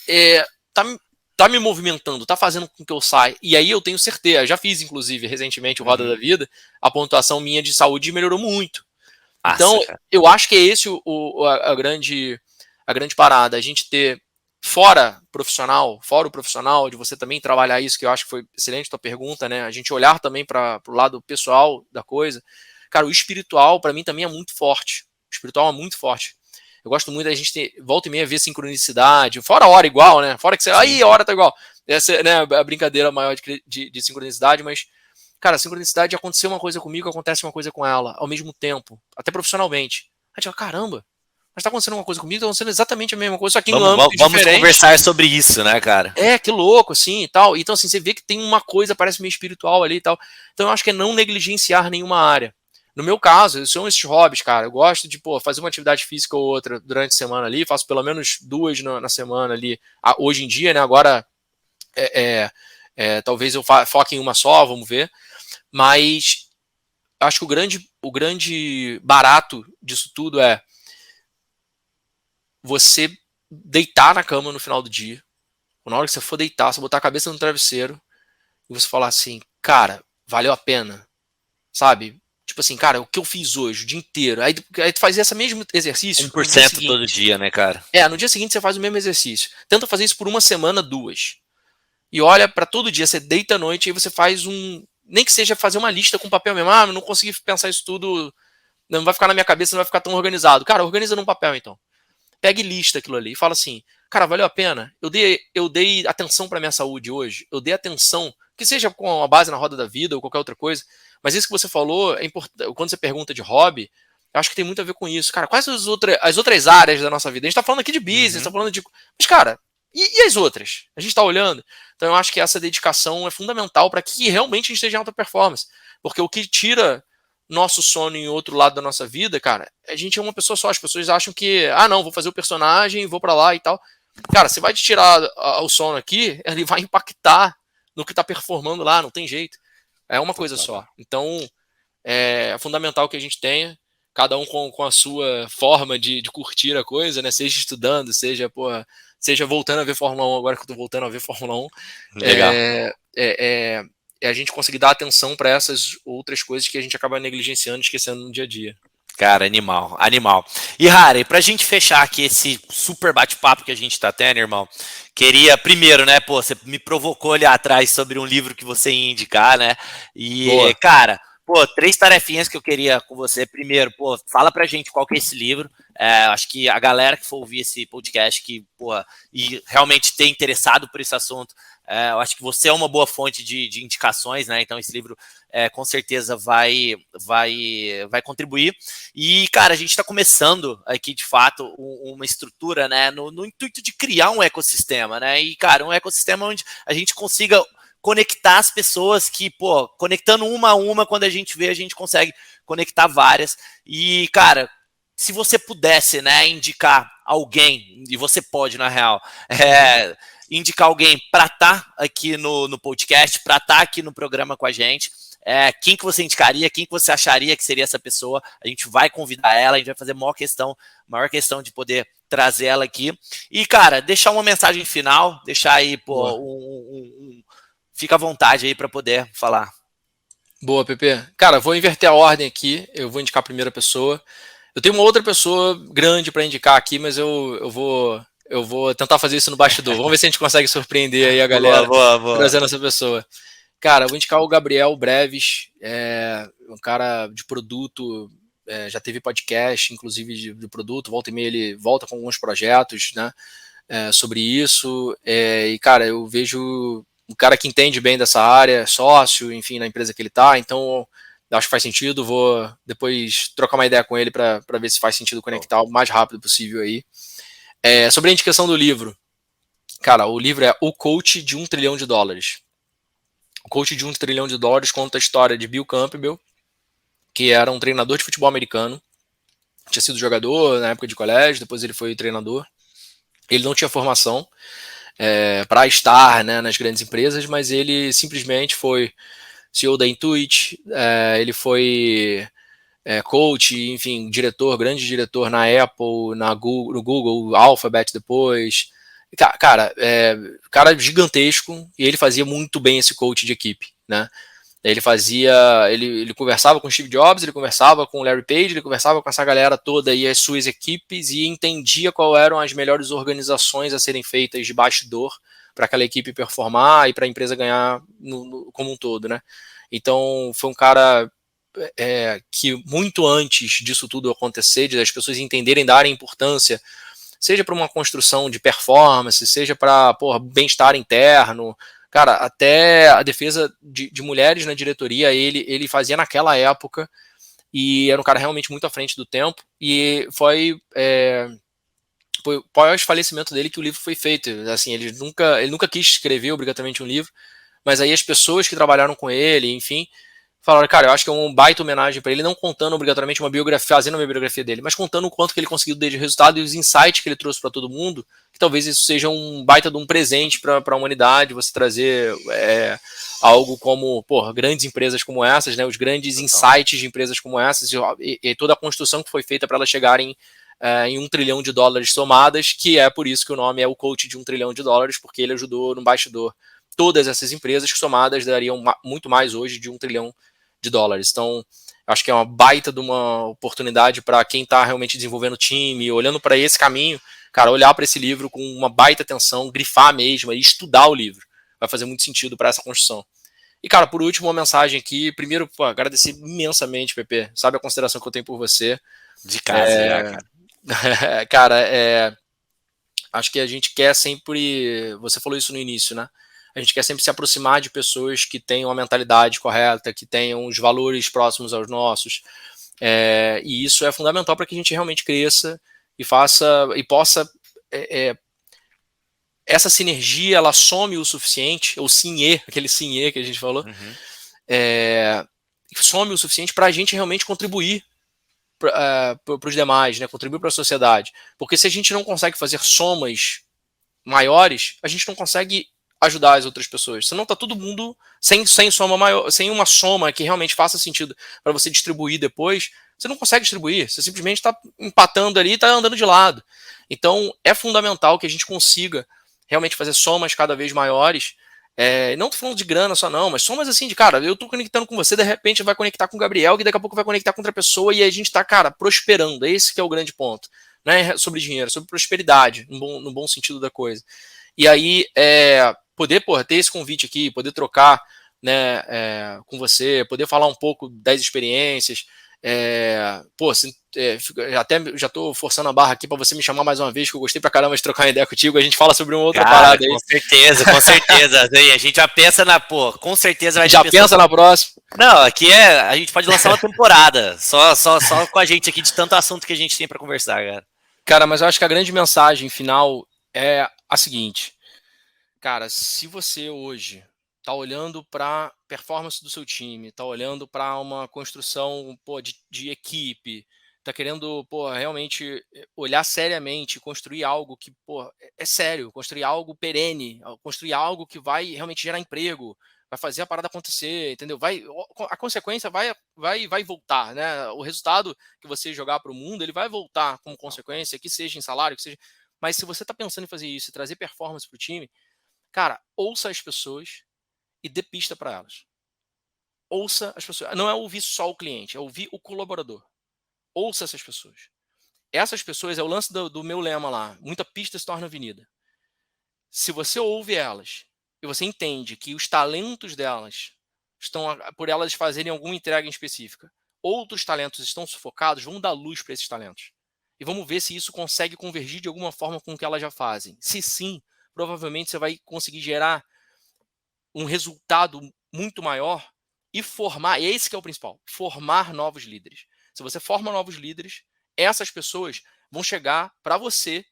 tá me movimentando, tá fazendo com que eu saia. E aí eu tenho certeza, já fiz, inclusive, recentemente o Roda da Vida, a pontuação minha de saúde melhorou muito. Então, eu acho que é esse a grande parada, a gente ter fora o profissional, de você também trabalhar isso, que eu acho que foi excelente a tua pergunta, né? A gente olhar também para o lado pessoal da coisa. Cara, o espiritual, para mim, também é muito forte. O espiritual é muito forte. Eu gosto muito da gente ter, volta e meia, ver sincronicidade, fora a hora igual, né? Fora que você, aí a hora tá igual. Essa é, né, a brincadeira maior de sincronicidade, mas, cara, a sincronicidade, aconteceu uma coisa comigo, acontece uma coisa com ela, ao mesmo tempo, até profissionalmente. A gente fala, caramba, mas tá acontecendo uma coisa comigo, tá acontecendo exatamente a mesma coisa, só que em um âmbito diferente. Vamos conversar sobre isso, né, cara? Que louco, assim, e tal. Então, assim, você vê que tem uma coisa, parece meio espiritual ali e tal. Então, eu acho que é não negligenciar nenhuma área. No meu caso, são esses hobbies, cara. Eu gosto de, fazer uma atividade física ou outra durante a semana ali, faço pelo menos 2 na semana ali. Hoje em dia, né, agora, talvez eu foque em uma só, vamos ver. Mas, acho que o grande barato disso tudo é você deitar na cama no final do dia, na hora que você for deitar, você botar a cabeça no travesseiro e você falar assim, cara, valeu a pena, sabe? Tipo assim, cara, o que eu fiz hoje, o dia inteiro. Aí tu faz esse mesmo exercício 1% todo dia, né, cara? No dia seguinte você faz o mesmo exercício. Tenta fazer isso por uma semana, 2. E olha para todo dia, você deita à noite e você faz nem que seja fazer uma lista com papel mesmo. Não consegui pensar isso tudo, não vai ficar na minha cabeça, não vai ficar tão organizado. Cara, organiza num papel então. Pega e lista aquilo ali e fala assim, cara, valeu a pena? Eu dei atenção para minha saúde hoje, eu dei atenção, que seja com a base na roda da vida ou qualquer outra coisa, mas isso que você falou é importante. Quando você pergunta de hobby, eu acho que tem muito a ver com isso. Cara, quais são as outras áreas da nossa vida? A gente tá falando aqui de business, tá falando de... Mas, cara, e as outras? A gente tá olhando. Então eu acho que essa dedicação é fundamental para que realmente a gente esteja em alta performance. Porque o que tira nosso sono em outro lado da nossa vida, cara, a gente é uma pessoa só. As pessoas acham que, não, vou fazer o personagem, vou para lá e tal. Cara, você vai te tirar o sono aqui, ele vai impactar no que tá performando lá, não tem jeito. É uma coisa só. Então, é fundamental que a gente tenha, cada um com a sua forma de curtir a coisa, né? Seja estudando, seja voltando a ver Fórmula 1, agora que eu tô voltando a ver Fórmula 1. Legal. A gente conseguir dar atenção para essas outras coisas que a gente acaba negligenciando, esquecendo no dia a dia. Cara, animal. E, Harry, pra gente fechar aqui esse super bate-papo que a gente tá tendo, irmão, queria, primeiro, né, pô, você me provocou ali atrás sobre um livro que você ia indicar, né? E, Boa. cara, pô, 3 tarefinhas que eu queria com você. Primeiro, pô, fala pra gente qual que é esse livro. Acho que a galera que for ouvir esse podcast que, pô, e realmente ter interessado por esse assunto, eu acho que você é uma boa fonte de indicações, né? Então esse livro com certeza vai contribuir. E, cara, a gente está começando aqui, de fato, uma estrutura, né, no intuito de criar um ecossistema, né? E, cara, um ecossistema onde a gente consiga conectar as pessoas que, pô, conectando uma a uma, quando a gente vê, a gente consegue conectar várias. E, cara, se você pudesse, né, indicar alguém, e você pode, na real, indicar alguém para estar aqui no podcast, para estar aqui no programa com a gente, quem que você indicaria, quem que você acharia que seria essa pessoa? A gente vai convidar ela, a gente vai fazer maior questão de poder trazer ela aqui. E, cara, deixar uma mensagem final, deixar aí, pô, fica à vontade aí para poder falar. Boa, Pepe. Cara, vou inverter a ordem aqui, eu vou indicar a primeira pessoa. Eu tenho uma outra pessoa grande para indicar aqui, mas eu vou tentar fazer isso no bastidor. Vamos ver se a gente consegue surpreender aí a galera boa. trazendo essa pessoa. Cara, eu vou indicar o Gabriel Breves, um cara de produto, já teve podcast, inclusive de produto, volta e meia ele volta com alguns projetos, né, sobre isso, e, cara, eu vejo um cara que entende bem dessa área, sócio, enfim, na empresa que ele tá, então acho que faz sentido, vou depois trocar uma ideia com ele para ver se faz sentido conectar o mais rápido possível aí. Sobre a indicação do livro, cara, o livro é O Coach de $1 Trilhão. O Coach de $1 Trilhão conta a história de Bill Campbell, que era um treinador de futebol americano, tinha sido jogador na época de colégio, depois ele foi treinador. Ele não tinha formação para estar, né, nas grandes empresas, mas ele simplesmente foi CEO da Intuit, ele foi coach, enfim, grande diretor na Apple, no Google, Alphabet depois. Cara, cara gigantesco, e ele fazia muito bem esse coach de equipe, né? Ele conversava com o Steve Jobs, ele conversava com o Larry Page, ele conversava com essa galera toda e as suas equipes e entendia qual eram as melhores organizações a serem feitas de bastidor para aquela equipe performar e para a empresa ganhar como um todo, né? Então foi um cara que muito antes disso tudo acontecer, das pessoas entenderem, darem importância, seja para uma construção de performance, seja para bem-estar interno, cara, até a defesa de mulheres na diretoria, ele fazia naquela época, e era um cara realmente muito à frente do tempo, e foi pós-falecimento dele que o livro foi feito. Assim, ele nunca quis escrever obrigatoriamente um livro, mas aí as pessoas que trabalharam com ele, enfim, falaram, cara, eu acho que é um baita homenagem para ele, não contando obrigatoriamente uma biografia, fazendo uma biografia dele, mas contando o quanto que ele conseguiu de resultado e os insights que ele trouxe para todo mundo, que talvez isso seja um baita de um presente para a humanidade, você trazer algo como, grandes empresas como essas, né, os grandes insights de empresas como essas, e toda a construção que foi feita para elas chegarem em $1 trilhão somadas, que é por isso que o nome é o coach de $1 trilhão, porque ele ajudou no bastidor todas essas empresas que somadas dariam muito mais hoje de $1 trilhão. Então, acho que é uma baita de uma oportunidade para quem está realmente desenvolvendo time, olhando para esse caminho, cara, olhar para esse livro com uma baita atenção, grifar mesmo e estudar o livro. Vai fazer muito sentido para essa construção. E, cara, por último, uma mensagem aqui. Primeiro, agradecer imensamente, Pepe. Sabe a consideração que eu tenho por você. De casa, cara. Cara, acho que a gente quer sempre... Você falou isso no início, né? A gente quer sempre se aproximar de pessoas que tenham a mentalidade correta, que tenham os valores próximos aos nossos. E isso é fundamental para que a gente realmente cresça e possa... essa sinergia, ela some o suficiente, ou sinhê, aquele sinhê que a gente falou, some o suficiente para a gente realmente contribuir para os demais, né? Contribuir para a sociedade. Porque se a gente não consegue fazer somas maiores, a gente não consegue ajudar as outras pessoas. Senão tá todo mundo sem soma maior, sem uma soma que realmente faça sentido para você distribuir depois, você não consegue distribuir, você simplesmente está empatando ali e está andando de lado. Então é fundamental que a gente consiga realmente fazer somas cada vez maiores. Não tô falando de grana só não, mas somas assim de, cara, eu tô conectando com você, de repente vai conectar com o Gabriel, que daqui a pouco vai conectar com outra pessoa, e a gente tá, cara, prosperando. Esse que é o grande ponto. Não é sobre dinheiro, é sobre prosperidade, no bom sentido da coisa. E aí, poder ter esse convite aqui, poder trocar, né, com você, poder falar um pouco das experiências. Até já estou forçando a barra aqui para você me chamar mais uma vez, que eu gostei pra caramba de trocar uma ideia contigo. A gente fala sobre uma outra parada aí. Com certeza, com certeza. A gente já pensa com certeza vai já pensa na próxima. Não, aqui a gente pode lançar uma temporada, só com a gente aqui, de tanto assunto que a gente tem para conversar, cara. Cara, mas eu acho que a grande mensagem final é a seguinte. Cara, se você hoje tá olhando para performance do seu time, tá olhando para uma construção de equipe, tá querendo realmente olhar seriamente, construir algo que é sério, construir algo perene, construir algo que vai realmente gerar emprego, vai fazer a parada acontecer, entendeu? A consequência vai voltar, né? O resultado que você jogar para o mundo, ele vai voltar como consequência, que seja em salário, que seja. Mas se você está pensando em fazer isso e trazer performance para o time, cara, ouça as pessoas e dê pista para elas. Ouça as pessoas. Não é ouvir só o cliente, é ouvir o colaborador. Ouça essas pessoas. Essas pessoas, é o lance do meu lema lá, muita pista se torna avenida. Se você ouve elas e você entende que os talentos delas estão, por elas fazerem alguma entrega específica, outros talentos estão sufocados, vamos dar luz para esses talentos. E vamos ver se isso consegue convergir de alguma forma com o que elas já fazem. Se sim, provavelmente você vai conseguir gerar um resultado muito maior e formar, e esse que é o principal, formar novos líderes. Se você forma novos líderes, essas pessoas vão chegar para você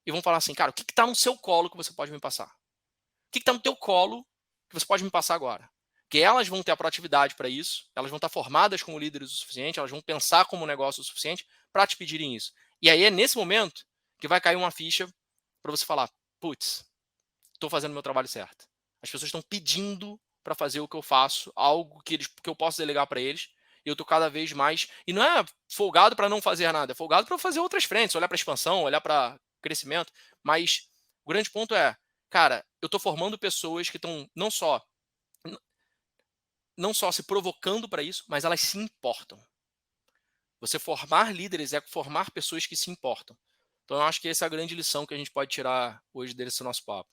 e vão falar assim, cara, o que está no seu colo que você pode me passar? O que está no teu colo que você pode me passar agora? Que elas vão ter a proatividade para isso, elas vão estar formadas como líderes o suficiente, elas vão pensar como negócio o suficiente para te pedirem isso. E aí é nesse momento que vai cair uma ficha para você falar, putz, estou fazendo o meu trabalho certo. As pessoas estão pedindo para fazer o que eu faço, algo que eu posso delegar para eles, e eu estou cada vez mais... E não é folgado para não fazer nada, é folgado para fazer outras frentes, olhar para expansão, olhar para crescimento, mas o grande ponto é, cara, eu estou formando pessoas que estão não só se provocando para isso, mas elas se importam. Você formar líderes é formar pessoas que se importam. Então eu acho que essa é a grande lição que a gente pode tirar hoje desse nosso papo.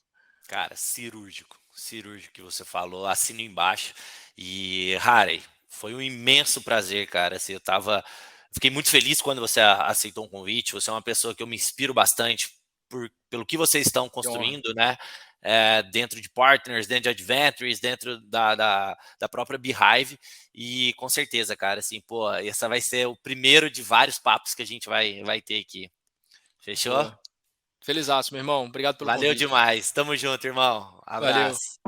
Cara, cirúrgico que você falou, assino embaixo. E, Harry, foi um imenso prazer, cara. Assim, fiquei muito feliz quando você aceitou um convite. Você é uma pessoa que eu me inspiro bastante pelo que vocês estão construindo, né? Dentro de partners, dentro de adventures, dentro da própria Beehive. E com certeza, cara, assim, essa vai ser o primeiro de vários papos que a gente vai ter aqui. Fechou? Boa. Felizaço, meu irmão. Obrigado pelo convite. Valeu demais. Tamo junto, irmão. Abraço.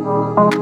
Valeu.